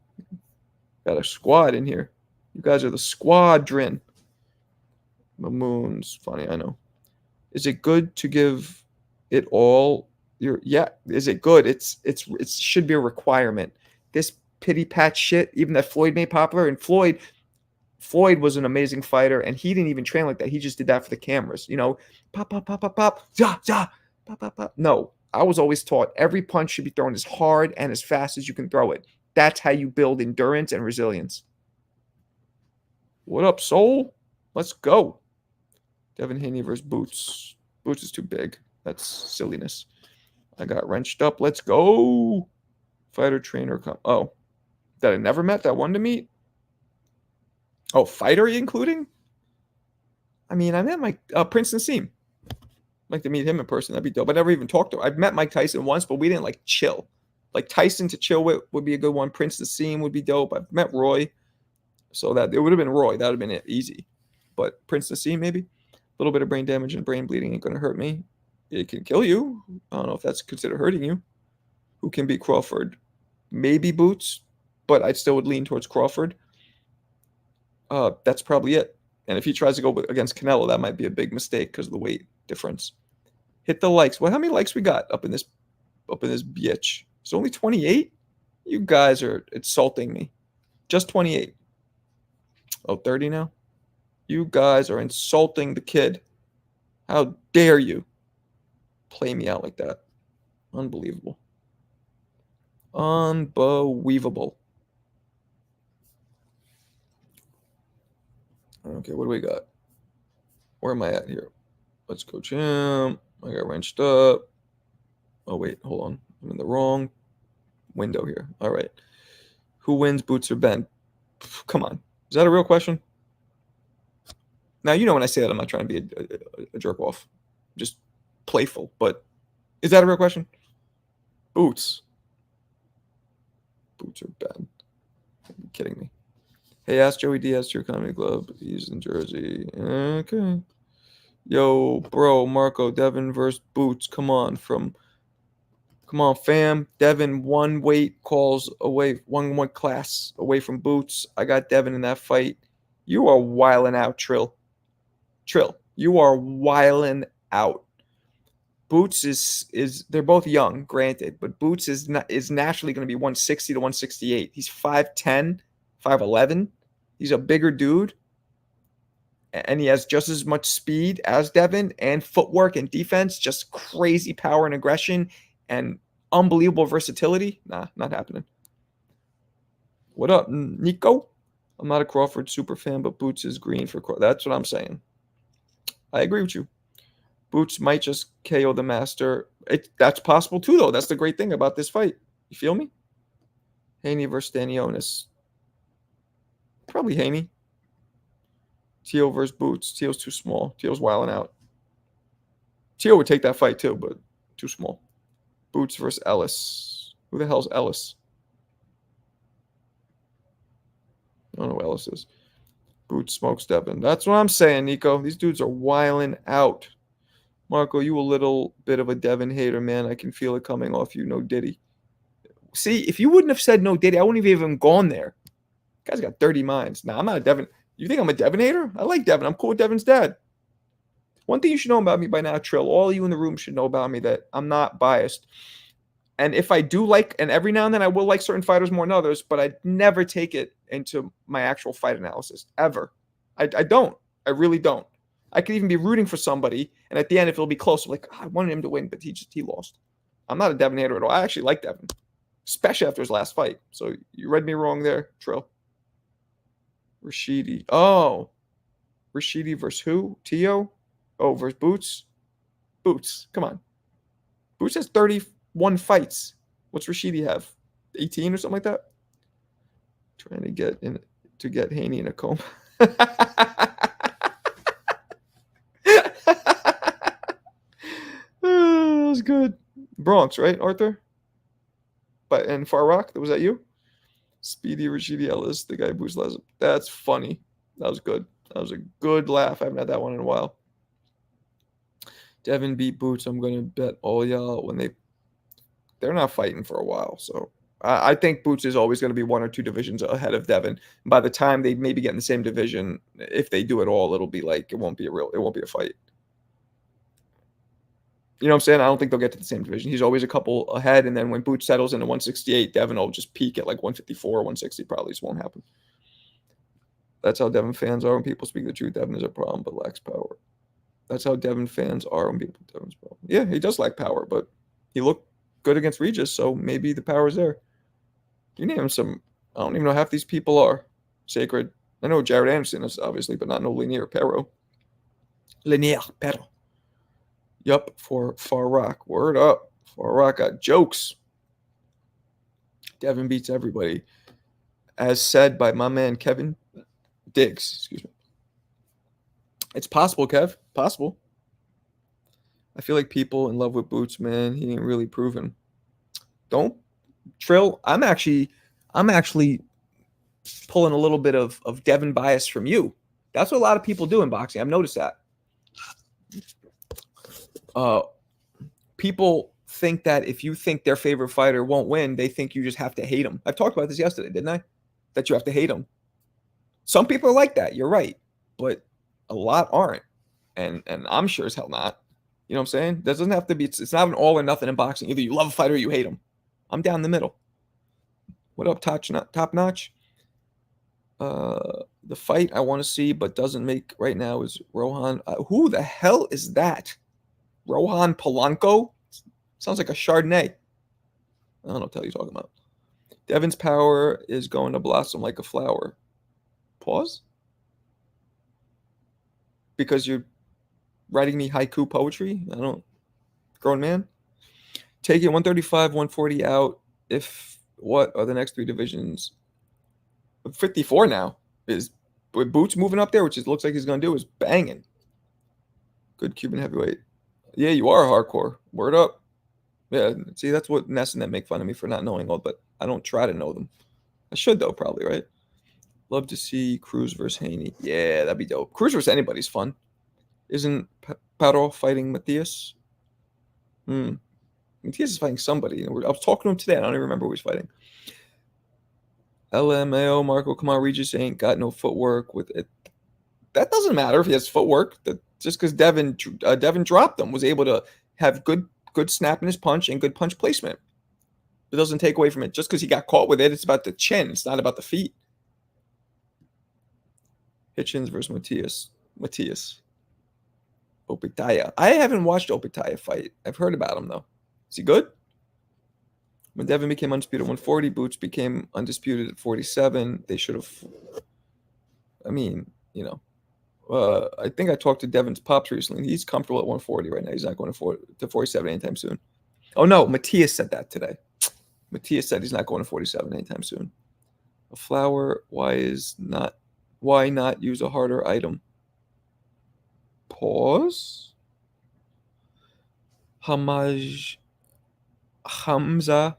Got a squad in here. You guys are the squadron. Mamoon's funny, I know. Is it good to give it all? Is it good? It should be a requirement. This pity patch shit, even that Floyd made popular, and Floyd was an amazing fighter, and he didn't even train like that. He just did that for the cameras, pop, pop, pop, pop, pop, za, za. No, I was always taught every punch should be thrown as hard and as fast as you can throw it. That's how you build endurance and resilience. What up, Soul? Let's go. Devin Haney versus Boots. Boots is too big. That's silliness. I got wrenched up. Let's go. Fighter trainer. Oh, that I never met. That one to meet. Oh, fighter including? I mean, I met Mike Prince Nassim. I'd like to meet him in person. That'd be dope. I never even talked to him. I've met Mike Tyson once, but we didn't like chill. Like Tyson to chill with would be a good one. Prince Nassim would be dope. I've met Roy, so that it would have been Roy. That would have been easy. But Prince Nassim maybe. A little bit of brain damage and brain bleeding ain't gonna hurt me. It can kill you. I don't know if that's considered hurting you. Who can beat Crawford? Maybe Boots, but I still would lean towards Crawford. That's probably it. And if he tries to go against Canelo, that might be a big mistake because of the weight difference. Hit the likes. Well, how many likes we got up in this bitch? It's only 28? You guys are insulting me. Just 28. Oh, 30 now? You guys are insulting the kid. How dare you play me out like that? Unbelievable. Unbelievable. Okay, what do we got? Where am I at here? Let's go, champ. I got wrenched up. Oh, wait, hold on. I'm in the wrong window here. All right. Who wins, Boots or Ben? Come on. Is that a real question? Now, you know when I say that, I'm not trying to be a jerk off. Just playful. But is that a real question? Boots. Boots or Ben? Are you kidding me? Hey, ask Joey Diaz to your comedy club. He's in Jersey. Okay. Yo, bro, Marco, Devin versus Boots. Come on, fam. Devin, one weight calls away, one class away from Boots. I got Devin in that fight. You are wiling out, Trill. You are wiling out. Boots is they're both young, granted, but Boots is naturally going to be 160 to 168. He's 5'10, 5'11. He's a bigger dude. And he has just as much speed as Devin and footwork and defense, just crazy power and aggression and unbelievable versatility. Nah, not happening. What up, Nico? I'm not a Crawford super fan, but Boots is green for Crawford. That's what I'm saying. I agree with you. Boots might just KO the master. That's possible too, though. That's the great thing about this fight. You feel me? Haney versus Stanionis. Probably Haney. Teo versus Boots. Teo's too small. Teo's wilding out. Teo would take that fight too, but too small. Boots versus Ellis. Who the hell's Ellis? I don't know who Ellis is. Boots smokes Devin. That's what I'm saying, Nico. These dudes are wiling out. Marco, you a little bit of a Devin hater, man. I can feel it coming off you. No Diddy. See, if you wouldn't have said no Diddy, I wouldn't have even gone there. Guy's got dirty minds. Nah, I'm not a Devin. You think I'm a Devin hater? I like Devin. I'm cool with Devin's dad. One thing you should know about me by now, Trill, all you in the room should know about me, that I'm not biased. And if I do like, and every now and then I will like certain fighters more than others, but I never take it into my actual fight analysis, ever. I don't. I really don't. I could even be rooting for somebody, and at the end, if it'll be close, I'm like, I wanted him to win, but he lost. I'm not a Devin hater at all. I actually like Devin, especially after his last fight. So you read me wrong there, Trill. Rashidi. Oh. Rashidi versus who? Teo? Oh, versus Boots? Boots. Come on. Boots has 31 fights. What's Rashidi have? 18 or something like that? Trying to get Haney in a coma. That was good. Bronx, right, Arthur? But in Far Rock, was that you? Speedy Rashidi Ellis, the guy Boots last. That's funny. That was good. That was a good laugh. I haven't had that one in a while. Devin beat Boots. I'm going to bet all y'all when they're not fighting for a while. So I think Boots is always going to be one or two divisions ahead of Devin. By the time they maybe get in the same division, if they do it all, it'll be like it won't be a fight. You know what I'm saying? I don't think they'll get to the same division. He's always a couple ahead, and then when Boots settles into 168, Devin will just peak at like 154 or 160. Probably just won't happen. That's how Devin fans are. When people speak the truth, Devin is a problem but lacks power. That's how Devin fans are when people put Devin's ball. Yeah, he does lack power, but he looked good against Regis, so maybe the power's there. You name some. I don't even know half these people are. Sacred. I know Jared Anderson is obviously, but not no Lanier Perro. Lanier Perro. Yup, for Far Rock. Word up. Far Rock got jokes. Devin beats everybody. As said by my man Kevin Diggs. Excuse me. It's possible, Kev. Possible. I feel like people in love with Boots, man. He ain't really proven. Don't Trill. I'm actually pulling a little bit of Devin bias from you. That's what a lot of people do in boxing. I've noticed that. People think that if you think their favorite fighter won't win, they think you just have to hate him. I've talked about this yesterday, didn't I? That you have to hate him. Some people are like that. You're right, but a lot aren't, and I'm sure as hell not. You know what I'm saying? That doesn't have to be. It's not an all or nothing in boxing. Either you love a fighter or you hate him. I'm down the middle. What up, top notch? The fight I want to see but doesn't make right now is Rohan. Who the hell is that? Rohan Polanco? Sounds like a Chardonnay. I don't know what the hell you're talking about. Devin's power is going to blossom like a flower. Pause? Because you're writing me haiku poetry? I don't. Grown man? Take it 135, 140 out. If what are the next three divisions? 54 now is with Boots moving up there, which it looks like he's going to do, is banging. Good Cuban heavyweight. Yeah, you are hardcore. Word up. Yeah, see, that's what Ness and them make fun of me for not knowing all, but I don't try to know them. I should, though, probably, right? Love to see Cruz versus Haney. Yeah, that'd be dope. Cruz versus anybody's fun. Isn't Paro fighting Matthias? Matthias is fighting somebody. I was talking to him today. I don't even remember who he's fighting. LMAO, Marco, come on, Regis ain't got no footwork with it. That doesn't matter if he has footwork. That just because Devin dropped him, was able to have good snap in his punch and good punch placement. It doesn't take away from it. Just because he got caught with it, it's about the chin. It's not about the feet. Hitchens versus Matthias. Opitaya. I haven't watched Opitaya fight. I've heard about him, though. Is he good? When Devin became undisputed at 140, Boots became undisputed at 47. They should have. I mean, you know. I think I talked to Devin's pops recently. He's comfortable at 140 right now. He's not going to 47 anytime soon. Oh, no. Matthias said that today. Matthias said he's not going to 47 anytime soon. A flower. Why not use a harder item? Pause. Hamza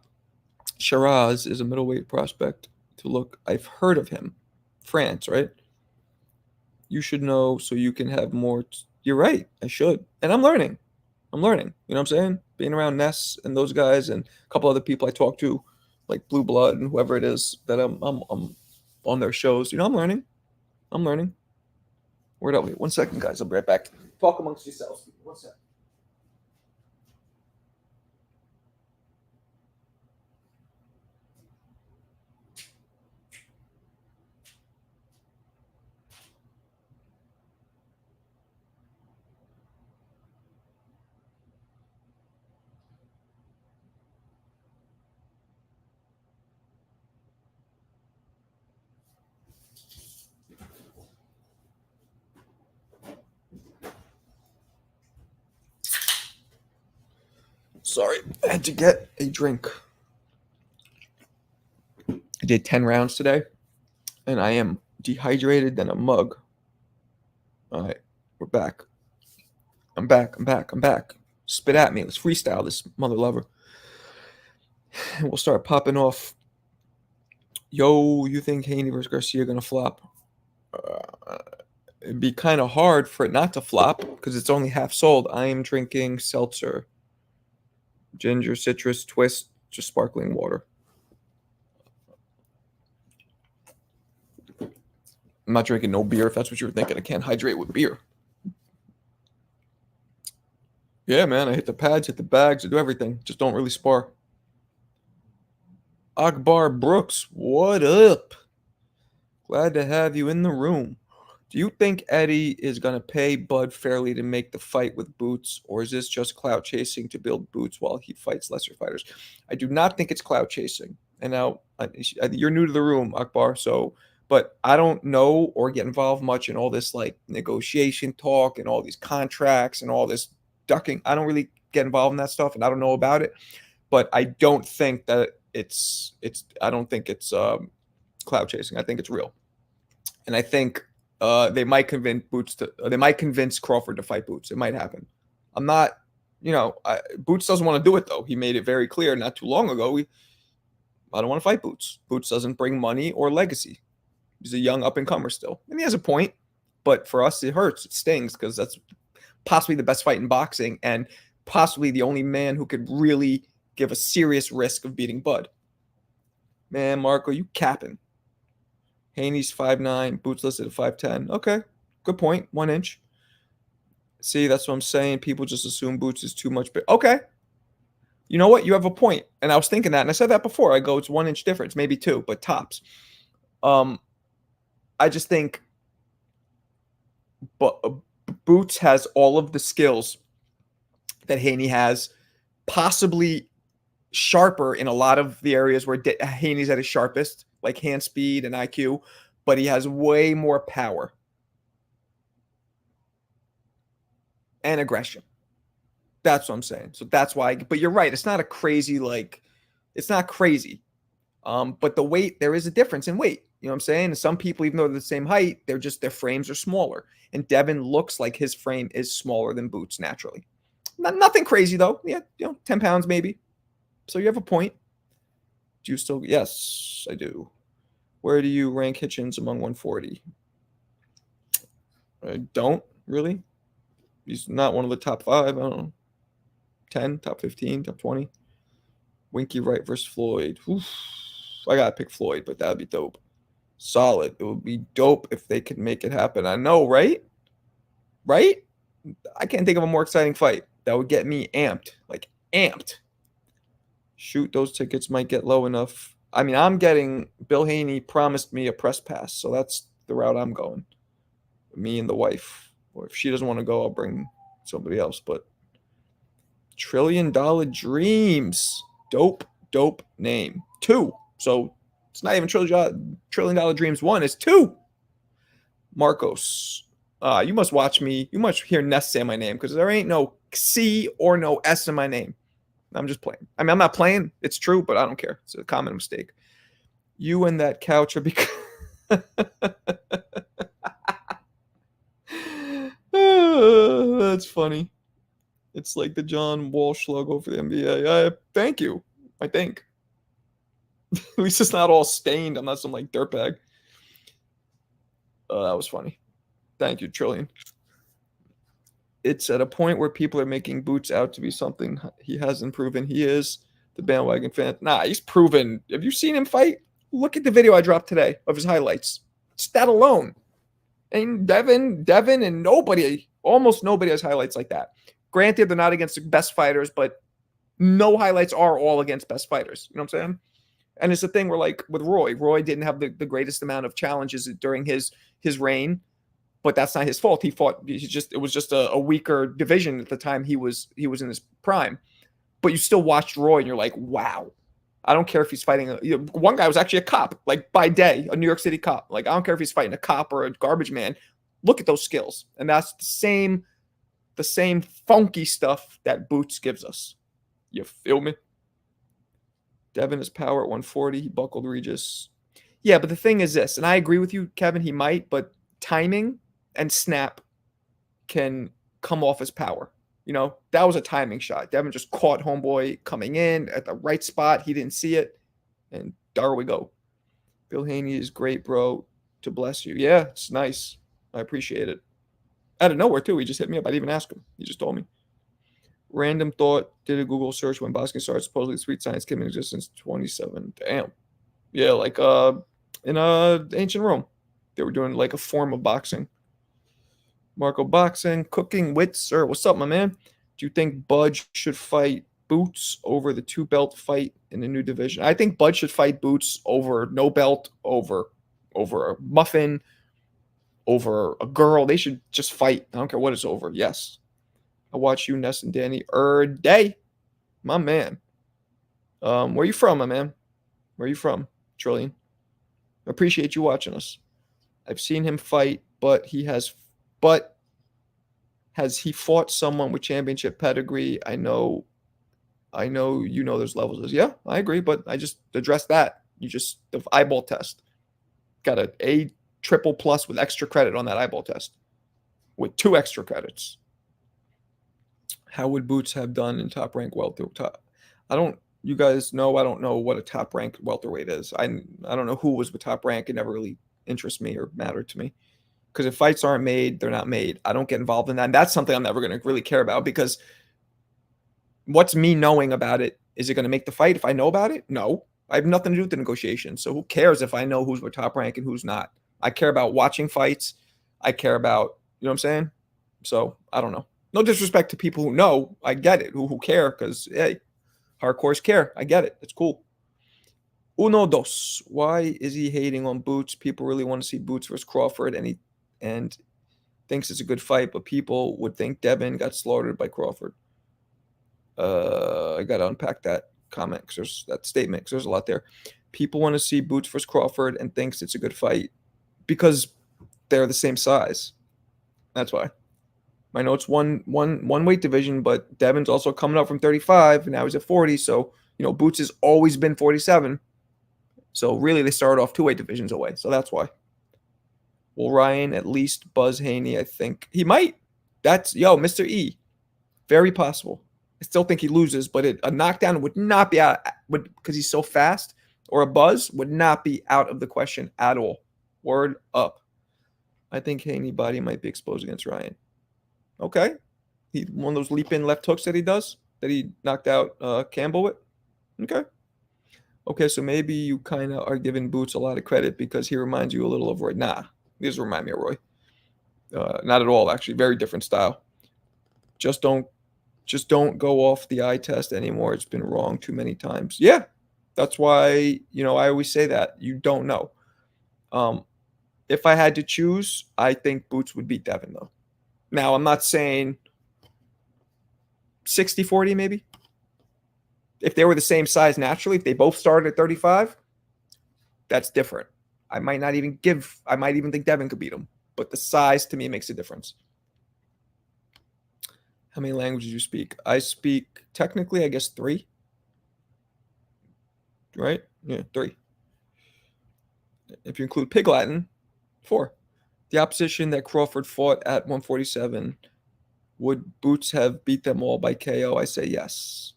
Shiraz is a middleweight prospect to look. I've heard of him. France, right? You should know so you can have more. You're right. I should. And I'm learning. You know what I'm saying? Being around Ness and those guys and a couple other people I talk to, like Blue Blood and whoever it is that I'm on their shows. You know, I'm learning. Word up. Wait 1 second, guys. I'll be right back. Talk amongst yourselves. 1 second. Sorry, I had to get a drink. I did 10 rounds today, and I am dehydrated than a mug. All right, we're back. I'm back. Spit at me. Let's freestyle this, mother lover. And we'll start popping off. Yo, you think Haney versus Garcia going to flop? It'd be kind of hard for it not to flop because it's only half sold. I am drinking seltzer. Ginger, citrus, twist, just sparkling water. I'm not drinking no beer if that's what you were thinking. I can't hydrate with beer. Yeah, man, I hit the pads, hit the bags, I do everything. Just don't really spar. Akbar Brooks, what up? Glad to have you in the room. Do you think Eddie is going to pay Bud fairly to make the fight with Boots, or is this just clout chasing to build Boots while he fights lesser fighters? I do not think it's clout chasing. And now you're new to the room, Akbar. So, but I don't know or get involved much in all this like negotiation talk and all these contracts and all this ducking. I don't really get involved in that stuff, and I don't know about it. But I don't think that it's. I don't think it's clout chasing. I think it's real, and I think they might convince Boots to. They might convince Crawford to fight Boots. It might happen. I'm not. Boots doesn't want to do it though. He made it very clear not too long ago. I don't want to fight Boots. Boots doesn't bring money or legacy. He's a young up and comer still, and he has a point. But for us, it hurts. It stings because that's possibly the best fight in boxing and possibly the only man who could really give a serious risk of beating Bud. Man, Marco, you capping. Haney's 5'9", Boots listed at 5'10". Okay, good point. 1 inch. See, that's what I'm saying. People just assume Boots is too much. But okay, you know what? You have a point. And I was thinking that, and I said that before. I go, it's 1 inch difference, maybe 2, but tops. I just think, but Boots has all of the skills that Haney has, possibly sharper in a lot of the areas where Haney's at his sharpest, like hand speed and IQ, but he has way more power and aggression. That's what I'm saying. So that's why, but you're right. It's not a crazy, it's not crazy. But the weight, there is a difference in weight. You know what I'm saying? Some people, even though they're the same height, their frames are smaller. And Devin looks like his frame is smaller than Boots naturally. Nothing crazy though. Yeah, 10 pounds maybe. So you have a point. Do you still? Yes, I do. Where do you rank Hitchens among 140? I don't really. He's not one of the top 5. I don't know. 10, top 15, top 20. Winky Wright versus Floyd. Oof. I gotta pick Floyd, but that'd be dope. Solid. It would be dope if they could make it happen. I know, right? Right? I can't think of a more exciting fight that would get me amped. Like amped. Shoot, those tickets might get low enough. I mean, Bill Haney promised me a press pass, so that's the route I'm going. Me and the wife. Or if she doesn't want to go, I'll bring somebody else. But $1 Trillion Dreams. Dope name. 2. So it's not even $1 Trillion Dreams 1. It's 2. Marcos. You must watch me. You must hear Ness say my name because there ain't no C or no S in my name. I'm just playing. I mean, I'm not playing. It's true, but I don't care. It's a common mistake. You and that couch are because... That's funny. It's like the John Walsh logo for the NBA. Thank you. I think. At least it's not all stained. I'm not some like dirtbag. That was funny. Thank you, Trillion. It's at a point where people are making Boots out to be something he hasn't proven he is. The bandwagon fan. Nah, he's proven. Have you seen him fight? Look at the video I dropped today of his highlights. It's that alone. And Devin, and almost nobody has highlights like that. Granted, they're not against the best fighters, but no highlights are all against best fighters. You know what I'm saying? And it's the thing where, like, with Roy didn't have the greatest amount of challenges during his reign, but that's not his fault. It was just a weaker division at the time he was in his prime. But you still watched Roy and you're like, wow. I don't care if he's fighting. One guy was actually a cop, like by day, a New York City cop. Like, I don't care if he's fighting a cop or a garbage man. Look at those skills. And that's the same funky stuff that Boots gives us. You feel me? Devin has power at 140. He buckled Regis. Yeah, but the thing is this, and I agree with you, Kevin, he might, but timing and snap can come off as power. You know, that was a timing shot. Devin just caught homeboy coming in at the right spot. He didn't see it. And there we go. Bill Haney is great, bro. To bless you. Yeah, it's nice. I appreciate it. Out of nowhere, too. He just hit me up. I didn't even ask him. He just told me. Random thought. Did a Google search when boxing started. Supposedly sweet science came in existence 27. Damn. Yeah, like in ancient Rome. They were doing like a form of boxing. Marco Boxing, cooking with sir. What's up, my man? Do you think Bud should fight Boots over the 2-belt fight in the new division? I think Bud should fight Boots over no belt, over a muffin, over a girl. They should just fight. I don't care what it's over. Yes. I watch you, Ness and Danny, day. My man. Where you from, my man? Where you from, Trillion? Appreciate you watching us. I've seen him fight, but has he fought someone with championship pedigree? I know you know there's levels. Yeah, I agree, but I just addressed that. You just the eyeball test. Got an A triple plus with extra credit on that eyeball test. With 2 extra credits. How would Boots have done in top rank welterweight? You guys know I don't know what a top rank welterweight is. I don't know who was with top rank. It never really interests me or mattered to me. Because if fights aren't made, they're not made. I don't get involved in that. And that's something I'm never going to really care about, because what's me knowing about it? Is it going to make the fight if I know about it? No. I have nothing to do with the negotiation. So who cares if I know who's with top rank and who's not? I care about watching fights. I care about, you know what I'm saying? So I don't know. No disrespect to people who know. I get it. Who care, because, hey, hardcores care. I get it. It's cool. Uno dos. Why is he hating on Boots? People really want to see Boots versus Crawford, and thinks it's a good fight, but people would think Devin got slaughtered by Crawford. I got to unpack that comment, because there's that statement, because there's a lot there. People want to see Boots versus Crawford and thinks it's a good fight because they're the same size. That's why. I know it's one weight division, but Devin's also coming up from 35, and now he's at 40. So, Boots has always been 47. So really, they started off 2 weight divisions away. So that's why. Will Ryan at least buzz Haney? I think he might. That's Mr. E. Very possible. I still think he loses, but a knockdown would not be out, because he's so fast, or a buzz would not be out of the question at all. Word up. I think Haney body might be exposed against Ryan. Okay. One of those leap-in left hooks that he does, that he knocked out Campbell with. Okay, so maybe you kind of are giving Boots a lot of credit because he reminds you a little of Roy. Nah, he doesn't remind me of Roy. Not at all, actually. Very different style. Just don't go off the eye test anymore. It's been wrong too many times. Yeah, that's why, I always say that. You don't know. If I had to choose, I think Boots would beat Devin, though. Now, I'm not saying 60-40 maybe. If they were the same size naturally, if they both started at 35, that's different. I might even think Devin could beat him. But the size, to me, makes a difference. How many languages do you speak? I speak, technically, I guess 3. Right? Yeah, 3. If you include Pig Latin, 4. The opposition that Crawford fought at 147, would Boots have beat them all by KO? I say yes.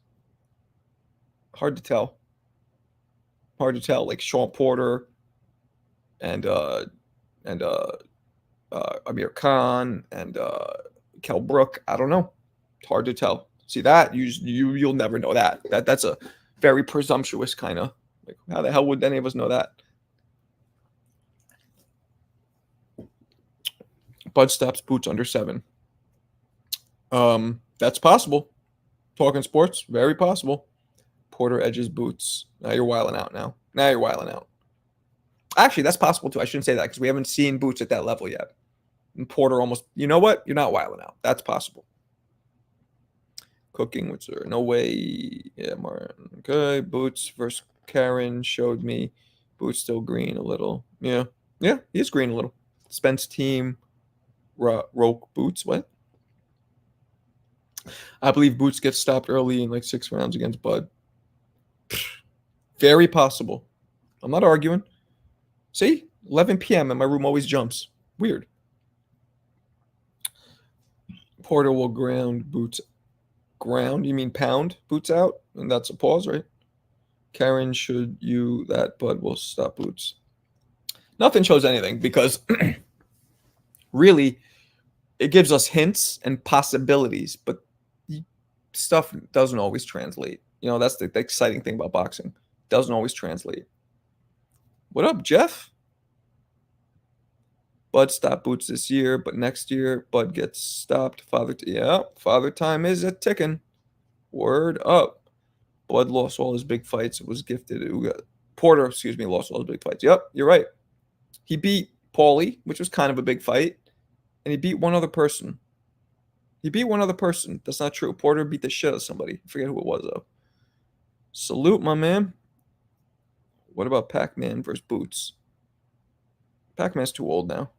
Hard to tell. Like Sean Porter and Amir Khan and Kell Brook. I don't know. It's hard to tell. See that? You'll never know that. That's a very presumptuous kind of. Like, how the hell would any of us know that? Bud stops Boots under 7. That's possible. Talking sports, very possible. Porter edges Boots. Now you're wiling out now. Actually, that's possible too. I shouldn't say that because we haven't seen Boots at that level yet. And Porter almost, you know what? You're not wiling out. That's possible. Cooking with her. No way. Yeah, Martin. Okay. Boots versus Karen showed me Boots still green a little. Yeah, he is green a little. Spence team. Roke Boots. What? I believe Boots gets stopped early in like 6 rounds against Bud. Very possible. I'm not arguing. See? 11 p.m. and my room always jumps. Weird. Porter will ground Boots. Ground? You mean pound Boots out? And that's a pause, right? Karen, should you that Bud will stop Boots? Nothing shows anything because really it gives us hints and possibilities, but stuff doesn't always translate. That's the exciting thing about boxing. Doesn't always translate. What up, Jeff? Bud stopped Boots this year, but next year Bud gets stopped. Father time is a ticking. Word up. Bud lost all his big fights. Was gifted. Porter, lost all his big fights. Yep, you're right. He beat Paulie, which was kind of a big fight, and he beat one other person. He beat one other person. That's not true. Porter beat the shit out of somebody. I forget who it was, though. Salute, my man. What about Pac-Man versus Boots? Pac-Man's too old now.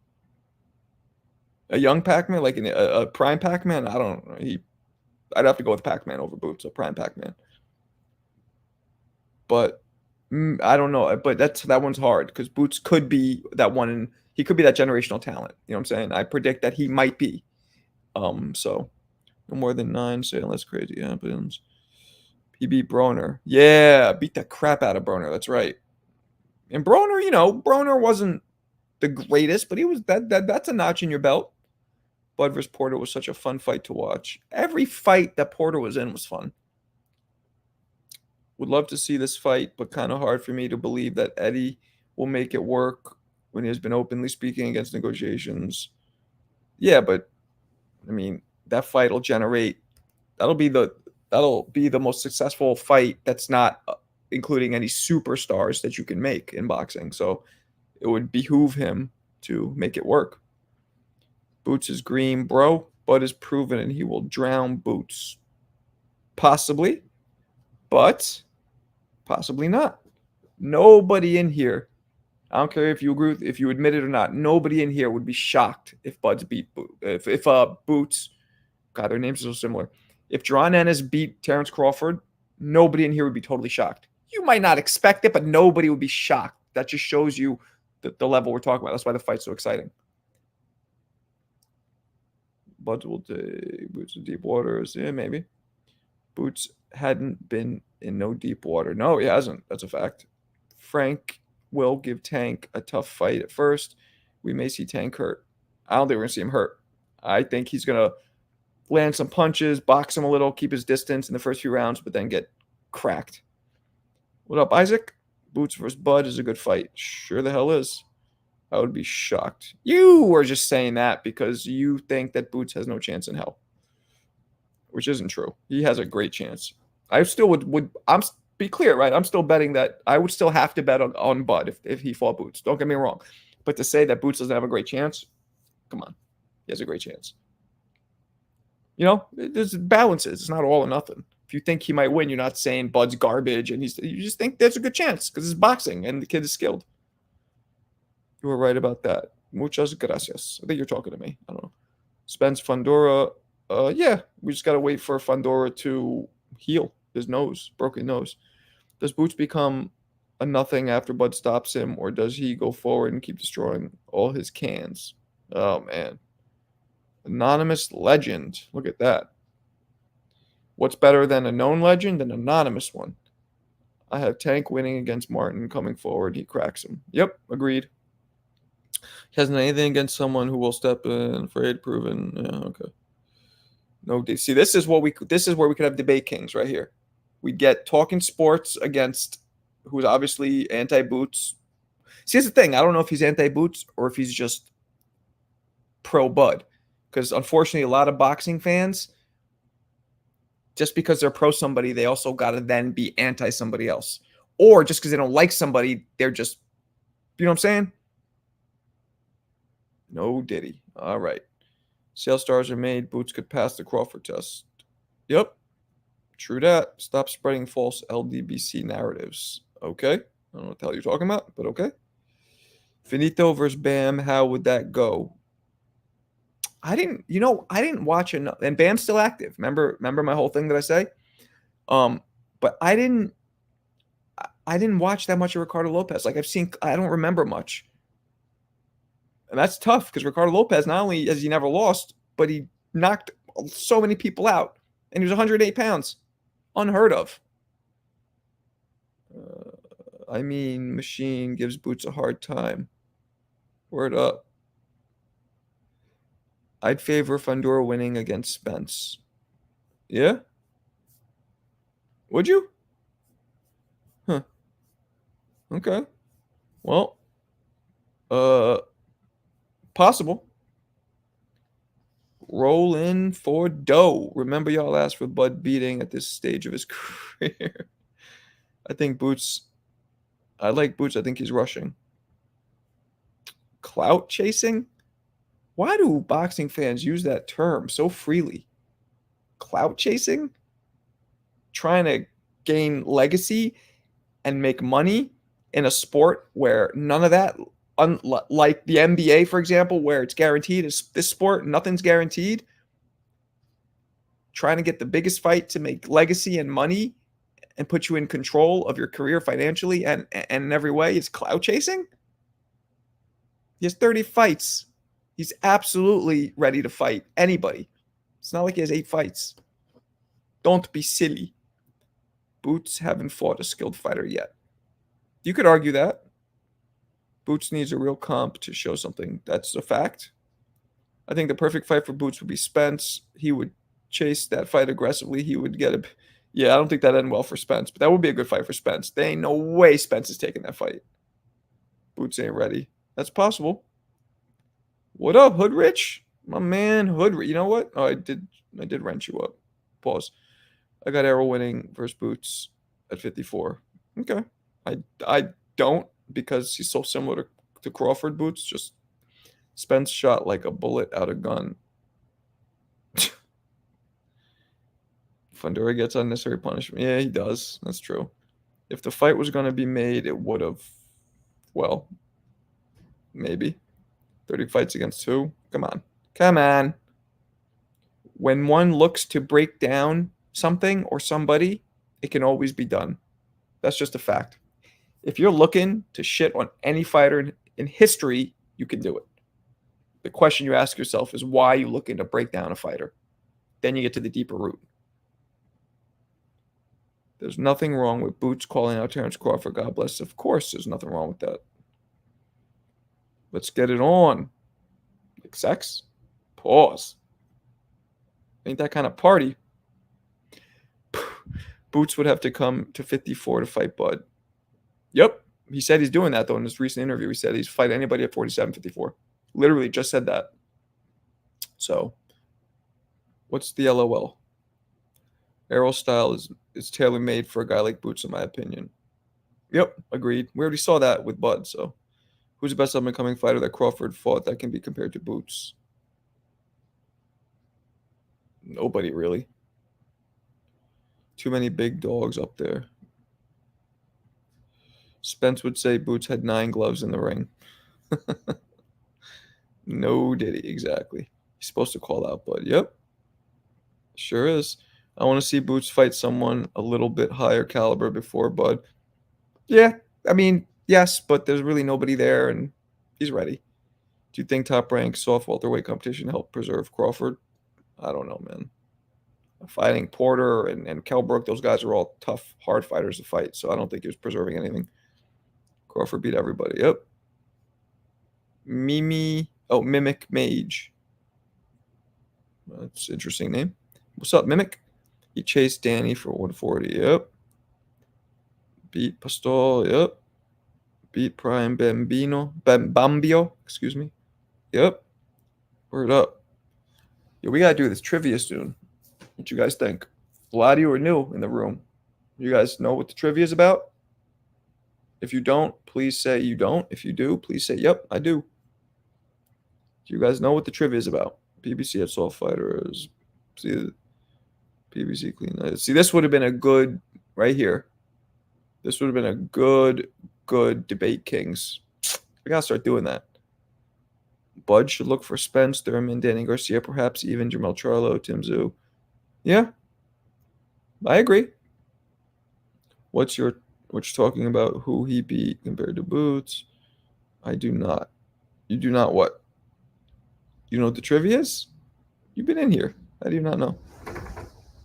A young Pac-Man, like a prime Pac-Man? I don't know. I'd have to go with Pac-Man over Boots, a prime Pac-Man. But I don't know. But that one's hard because Boots could be that one, and he could be that generational talent. You know what I'm saying? I predict that he might be. So no more than 9. Say unless crazy happens. He beat Broner. Yeah, beat the crap out of Broner. That's right. And Broner, Broner wasn't the greatest, but he was that's a notch in your belt. Bud versus Porter was such a fun fight to watch. Every fight that Porter was in was fun. Would love to see this fight, but kind of hard for me to believe that Eddie will make it work when he has been openly speaking against negotiations. Yeah, but I mean, that fight will generate. That'll be the most successful fight that's not including any superstars that you can make in boxing. So it would behoove him to make it work. Boots is green, bro. Bud is proven and he will drown Boots. Possibly, but possibly not. Nobody in here, I don't care if you agree if you admit it or not, nobody in here would be shocked if Bud's beat if Boots. God, their names are so similar. If Jaron Ennis beat Terrence Crawford, nobody in here would be totally shocked. You might not expect it, but nobody would be shocked. That just shows you the level we're talking about. That's why the fight's so exciting. Bud will take Boots in deep waters. Yeah, maybe. Boots hadn't been in no deep water. No, he hasn't. That's a fact. Frank will give Tank a tough fight at first. We may see Tank hurt. I don't think we're going to see him hurt. I think he's going to land some punches, box him a little, keep his distance in the first few rounds, but then get cracked. What up, Isaac? Boots versus Bud is a good fight. Sure the hell is. I would be shocked. You were just saying that because you think that Boots has no chance in hell, which isn't true. He has a great chance. I still would be clear, right? I'm still betting that I would still have to bet on Bud if he fought Boots. Don't get me wrong. But to say that Boots doesn't have a great chance, come on. He has a great chance. There's balances. It's not all or nothing. If you think he might win, you're not saying Bud's garbage, and you just think there's a good chance because it's boxing and the kid is skilled. You were right about that. Muchas gracias. I think you're talking to me. I don't know. Spence Fundora. Yeah, we just gotta wait for Fundora to heal his broken nose. Does Boots become a nothing after Bud stops him, or does he go forward and keep destroying all his cans? Oh man. Anonymous legend. Look at that. What's better than a known legend? An anonymous one. I have Tank winning against Martin. Coming forward, he cracks him. Yep, agreed. He hasn't anything against someone who will step in, afraid, proven. Yeah, okay. No, see, this is where we could have debate kings right here. We get talking sports against who's obviously anti-Boots. See, here's the thing. I don't know if he's anti-Boots or if he's just pro-Bud. Because unfortunately, a lot of boxing fans, just because they're pro somebody, they also got to then be anti somebody else. Or just because they don't like somebody, they're just, you know what I'm saying? No Diddy. All right. Sale stars are made. Boots could pass the Crawford test. Yep. True that. Stop spreading false LDBC narratives. Okay. I don't know what the hell you're talking about, but okay. Finito versus Bam. How would that go? I didn't watch enough, and Bam's still active. Remember my whole thing that I say? But I didn't watch that much of Ricardo Lopez. Like I don't remember much. And that's tough because Ricardo Lopez, not only has he never lost, but he knocked so many people out. And he was 108 pounds. Unheard of. Machine gives Boots a hard time. Word up. I'd favor Fundora winning against Spence. Yeah? Would you? Huh. Okay. Well, possible. Roll in for dough. Remember y'all asked for Bud beating at this stage of his career. I like Boots. I think he's rushing. Clout chasing? Why do boxing fans use that term so freely? Clout chasing? Trying to gain legacy and make money in a sport where none of that, like the NBA, for example, where it's guaranteed, this sport, nothing's guaranteed. Trying to get the biggest fight to make legacy and money and put you in control of your career financially and in every way is clout chasing? He has 30 fights. He's absolutely ready to fight anybody. It's not like he has 8 fights. Don't be silly. Boots haven't fought a skilled fighter yet. You could argue that. Boots needs a real comp to show something. That's a fact. I think the perfect fight for Boots would be Spence. He would chase that fight aggressively. He would get a... Yeah, I don't think that'd end well for Spence, but that would be a good fight for Spence. There ain't no way Spence is taking that fight. Boots ain't ready. That's possible. What up, Hood Rich? My man, Hood. You know what? Oh, I did wrench you up. Pause. I got Arrow winning versus Boots at 54. Okay. I don't, because he's so similar to Crawford. Boots. Just Spence shot like a bullet out of gun. Fundora gets unnecessary punishment. Yeah, he does. That's true. If the fight was going to be made, it would have. Well, maybe. 30 fights against 2. Come on. Come on. When one looks to break down something or somebody, it can always be done. That's just a fact. If you're looking to shit on any fighter in history, you can do it. The question you ask yourself is, why are you looking to break down a fighter? Then you get to the deeper root. There's nothing wrong with Boots calling out Terrence Crawford. God bless. Of course, there's nothing wrong with that. Let's get it on. Like sex? Pause. Ain't that kind of party. Boots would have to come to 54 to fight Bud. Yep. He said he's doing that, though, in this recent interview. He said he's fight anybody at 47, 54. Literally just said that. So, what's the LOL? Arrow style is tailor-made for a guy like Boots, in my opinion. Yep, agreed. We already saw that with Bud, so. Who's the best up-and-coming fighter that Crawford fought that can be compared to Boots? Nobody, really. Too many big dogs up there. Spence would say Boots had 9 gloves in the ring. No, did he? Exactly. He's supposed to call out Bud. Yep. Sure is. I want to see Boots fight someone a little bit higher caliber before Bud. Yeah, I mean, yes, but there's really nobody there, and he's ready. Do you think top-ranked soft welterweight competition helped preserve Crawford? I don't know, man. Fighting Porter and Kell Brook, those guys are all tough, hard fighters to fight, so I don't think he was preserving anything. Crawford beat everybody. Yep. Mimic Mage. That's an interesting name. What's up, Mimic? He chased Danny for 140. Yep. Beat Pastol. Yep. Beat Prime Bambio. Excuse me. Yep. Word up. Yeah, we got to do this trivia soon. What you guys think? A lot of you are new in the room. You guys know what the trivia is about? If you don't, please say you don't. If you do, please say, yep, I do. Do you guys know what the trivia is about? PBC at Soft Fighters. See, PBC clean. See, this would have been a good, right here. This would have been a good debate, Kings. I got to start doing that. Bud should look for Spence, Thurman, Danny Garcia, perhaps even Jamel Charlo, Tim Zhu. Yeah, I agree. What you're talking about? Who he beat compared to Boots? I do not. You do not what? You know what the trivia is? You've been in here. How do you not know?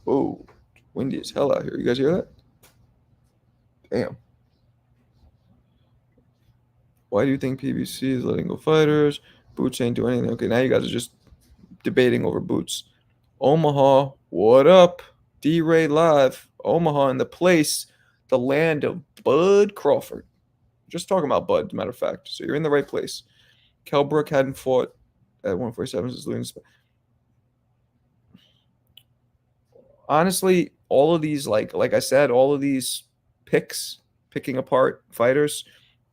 Oh, windy as hell out here. You guys hear that? Damn. Why do you think PBC is letting go fighters? Boots ain't doing anything. Okay, now you guys are just debating over Boots. Omaha, what up? D-Ray Live. Omaha in the place, the land of Bud Crawford. Just talking about Bud, as a matter of fact. So you're in the right place. Kell Brook hadn't fought at 147 since losing. Honestly, all of these, like I said, all of these picking apart fighters,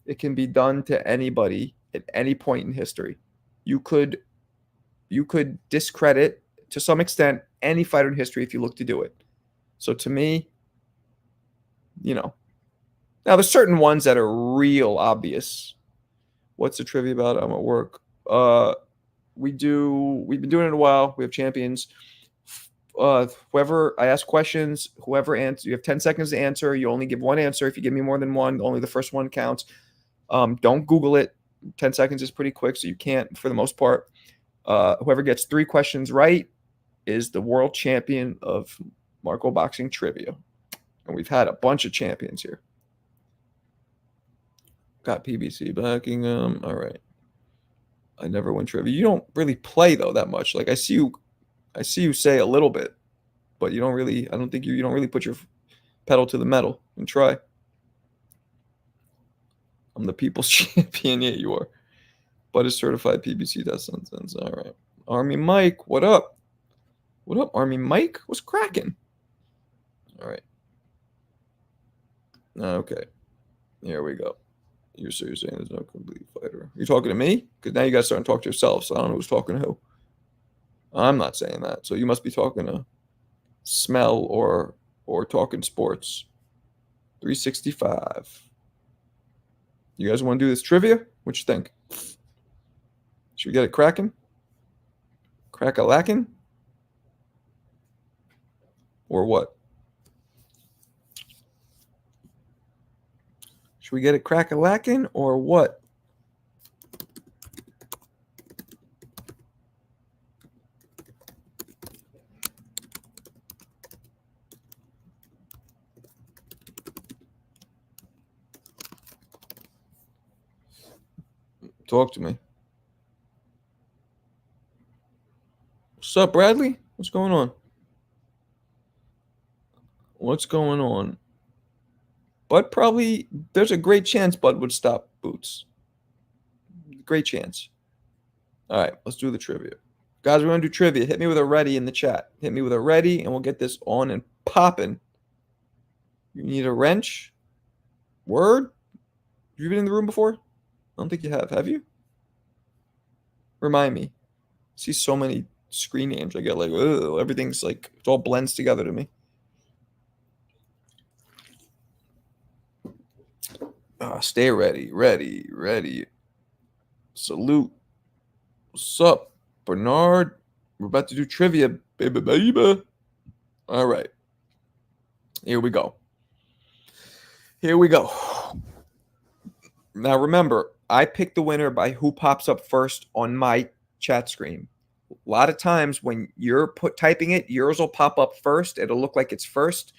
it can be done to anybody at any point in history. You could discredit to some extent any fighter in history if you look to do it. So to me, now there's certain ones that are real obvious. What's the trivia about? I'm at work. We've been doing it a while. We have champions. Whoever I ask questions, whoever answers, you have 10 seconds to answer. You only give one answer. If you give me more than one, only the first one counts. Don't Google it. 10 seconds is pretty quick, so you can't for the most part. Whoever gets 3 questions right is the world champion of Marco Boxing Trivia. And we've had a bunch of champions here. Got PBC backing them. All right. I never win trivia. You don't really play though that much. Like I see you say a little bit, but you don't really. I don't think you don't really put your pedal to the metal and try. I'm the people's champion. Yeah, you are. But a certified PBC. That's nonsense. All right. Army Mike, what up? What up, Army Mike? What's cracking? All right. Okay. Here we go. You're saying there's no complete fighter. You're talking to me? Because now you guys start to talk to yourself, so I don't know who's talking to who. I'm not saying that. So you must be talking to Smell or talking sports. 365. You guys want to do this trivia? What you think? Should we get it cracking? Crack-a-lacking? Or what? Should we get it crack-a-lacking or what? Talk to me. What's up, Bradley? What's going on? What's going on? Bud probably, there's a great chance Bud would stop Boots. Great chance. All right, let's do the trivia. Guys, we're going to do trivia. Hit me with a ready in the chat. Hit me with a ready, and we'll get this on and popping. You need a wrench? Word? Have you been in the room before? I don't think you have. Have you? Remind me. I see so many screen names. I get like, ugh, everything's like, it all blends together to me. Stay ready, ready. Salute. What's up, Bernard? We're about to do trivia, baby. All right. Here we go. Now remember, I pick the winner by who pops up first on my chat screen. A lot of times when you're typing it, yours will pop up first. It'll look like it's first,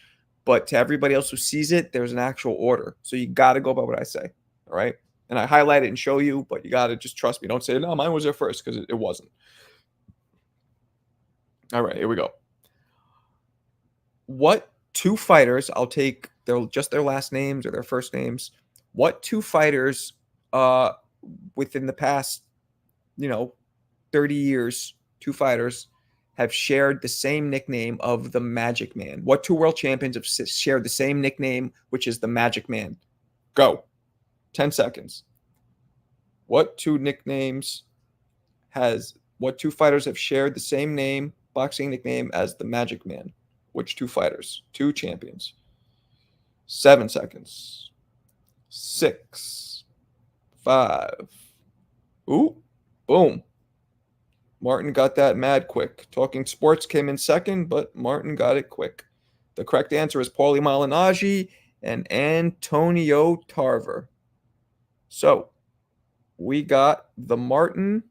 but to everybody else who sees it, there's an actual order. So you got to go by what I say. All right. And I highlight it and show you, but you got to just trust me. Don't say, no, mine was there first, because it wasn't. All right, here we go. What 2 fighters, I'll take just their last names or their first names. What 2 fighters within the past, 30 years, 2 fighters have shared the same nickname of the Magic Man? What 2 world champions have shared the same nickname, which is the Magic Man? Go. 10 seconds. What 2 fighters have shared the same boxing nickname as the Magic Man? Which 2 fighters? 2 champions. 7 seconds. 6. 5. Ooh. Boom. Martin got that mad quick. Talking Sports came in second, but Martin got it quick. The correct answer is Paulie Malignaggi and Antonio Tarver. So we got the Martin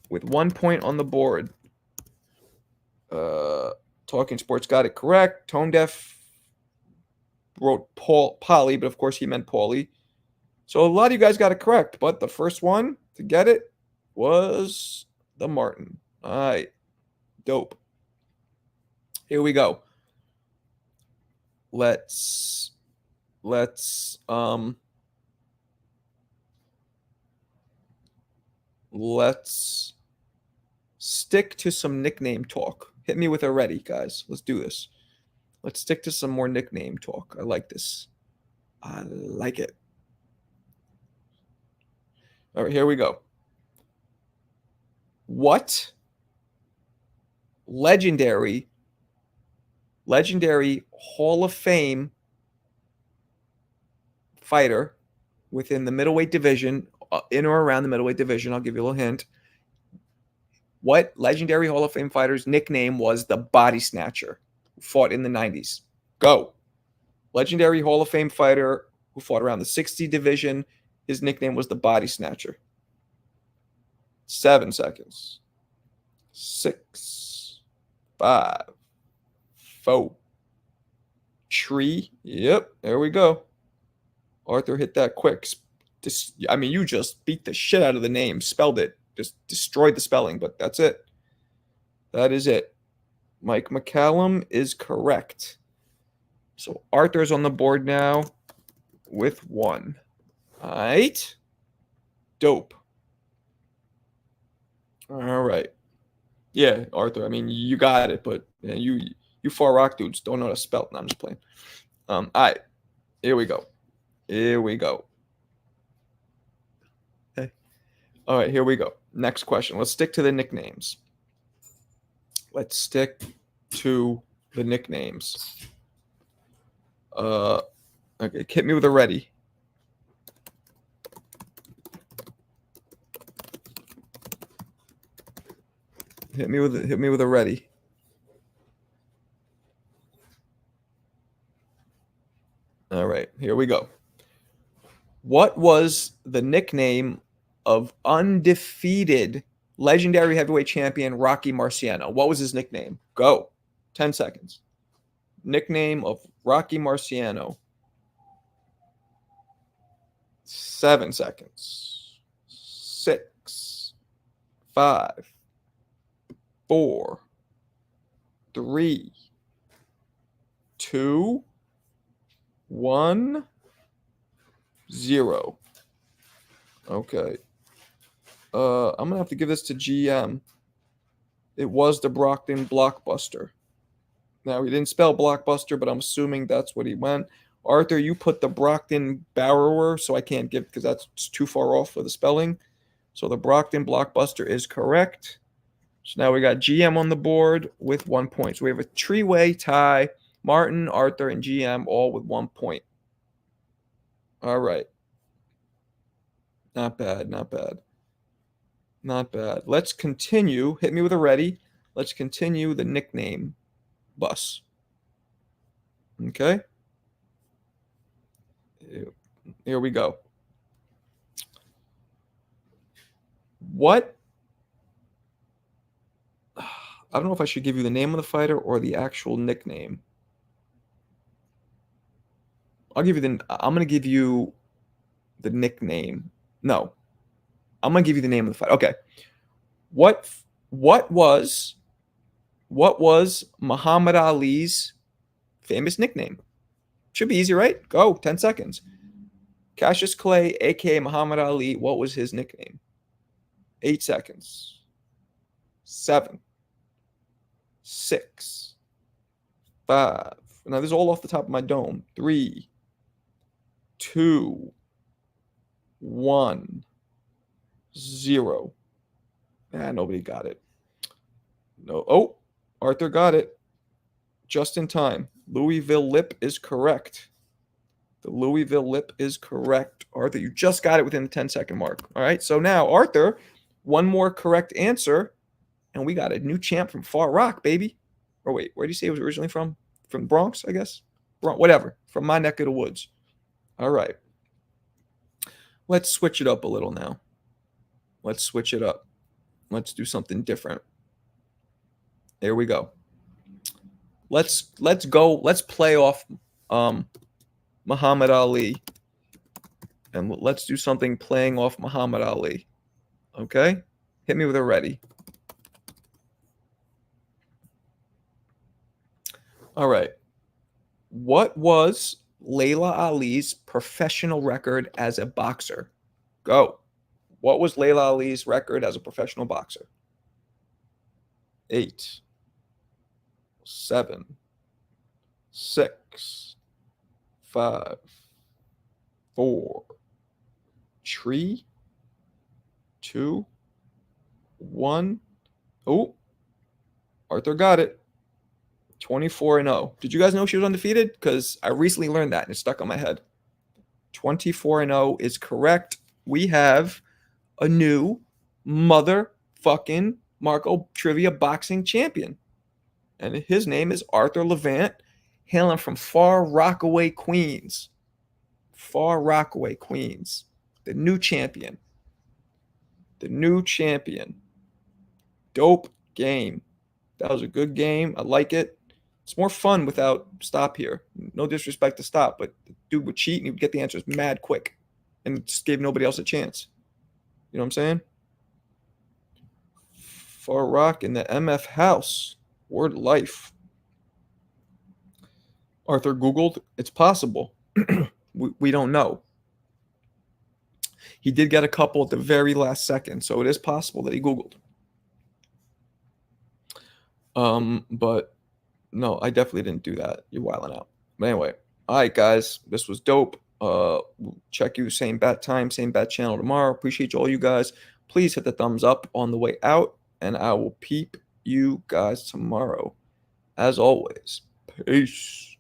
with 1 point on the board. Talking Sports got it correct. Tone Deaf wrote Polly, but of course he meant Paulie. So a lot of you guys got it correct, but the first one to get it was the Martin. All right. Dope. Here we go. Let's stick to some nickname talk. Hit me with a ready, guys. Let's do this. Let's stick to some more nickname talk. I like this. I like it. All right, here we go. What legendary Hall of Fame fighter within the middleweight division, in or around the middleweight division, I'll give you a little hint. What legendary Hall of Fame fighter's nickname was the Body Snatcher, who fought in the 90s? Go. Legendary Hall of Fame fighter who fought around the 60 division. His nickname was the Body Snatcher. 7 seconds. 6, 5, 4, 3. Yep, there we go. Arthur hit that quick. I mean, you just beat the shit out of the name, spelled it, just destroyed the spelling, but that's it. That is it. Mike McCallum is correct. So Arthur's on the board now with 1. All right. Dope. All right. Yeah, Arthur. I mean, you got it, but you Far Rock dudes don't know how to spell. No, I'm just playing. All right. Here we go. Okay. All right, here we go. Next question. Let's stick to the nicknames. Okay, hit me with a ready. Hit me with a ready. All right, here we go. What was the nickname of undefeated legendary heavyweight champion Rocky Marciano? What was his nickname? Go. 10 seconds. Nickname of Rocky Marciano. 7 seconds. 6, 5, 4, 3, 2, 1, 0. Okay. I'm gonna have to give this to GM. It was the Brockton Blockbuster. Now he didn't spell blockbuster, but I'm assuming that's what he went. Arthur, you put the Brockton Barrower, so I can't give because that's too far off for the spelling. So the Brockton Blockbuster is correct. So now we got GM on the board with 1 point. So we have a three-way tie. Martin, Arthur, and GM all with 1 point. All right. Not bad. Let's continue. Hit me with a ready. Let's continue the nickname bus. Okay. Here we go. What? I don't know if I should give you the name of the fighter or the actual nickname. I'm going to give you the nickname. No. I'm going to give you the name of the fighter. Okay. What was Muhammad Ali's famous nickname? Should be easy, right? Go. 10 seconds. Cassius Clay, a.k.a. Muhammad Ali. What was his nickname? 8 seconds. 7, 6, 5. Now, this is all off the top of my dome. 3, 2, 1, 0. Nobody got it. No. Oh, Arthur got it. Just in time. Louisville Lip is correct. The Louisville Lip is correct. Arthur, you just got it within the 10-second mark. All right. So now, Arthur, one more correct answer, and we got a new champ from Far Rock, baby. Or wait, where did you say he was originally from? From Bronx, I guess? Whatever. From my neck of the woods. All right. Let's switch it up a little now. Let's switch it up. Let's do something different. There we go. Let's go. Let's play off Muhammad Ali. And let's do something playing off Muhammad Ali. Okay? Hit me with a ready. All right. What was Layla Ali's professional record as a boxer? Go. What was Layla Ali's record as a professional boxer? 8, 7, 6, 5, 4, 3, 2, 1. Oh, Arthur got it. 24-0. Did you guys know she was undefeated? Because I recently learned that and it stuck on my head. 24-0 is correct. We have a new motherfucking Marco Trivia boxing champion. And his name is Arthur Levant, hailing from Far Rockaway, Queens. Far Rockaway, Queens. The new champion. The new champion. Dope game. That was a good game. I like it. It's more fun without Stop here. No disrespect to Stop, but the dude would cheat and he would get the answers mad quick and just gave nobody else a chance. You know what I'm saying? Far Rock in the MF house. Word life. Arthur Googled. It's possible. we don't know. He did get a couple at the very last second, so it is possible that he Googled. But no, I definitely didn't do that. You're wilding out. But anyway, all right, guys, this was dope. Check you same bat time, same bat channel tomorrow. Appreciate all you guys. Please hit the thumbs up on the way out, and I will peep you guys tomorrow. As always, peace.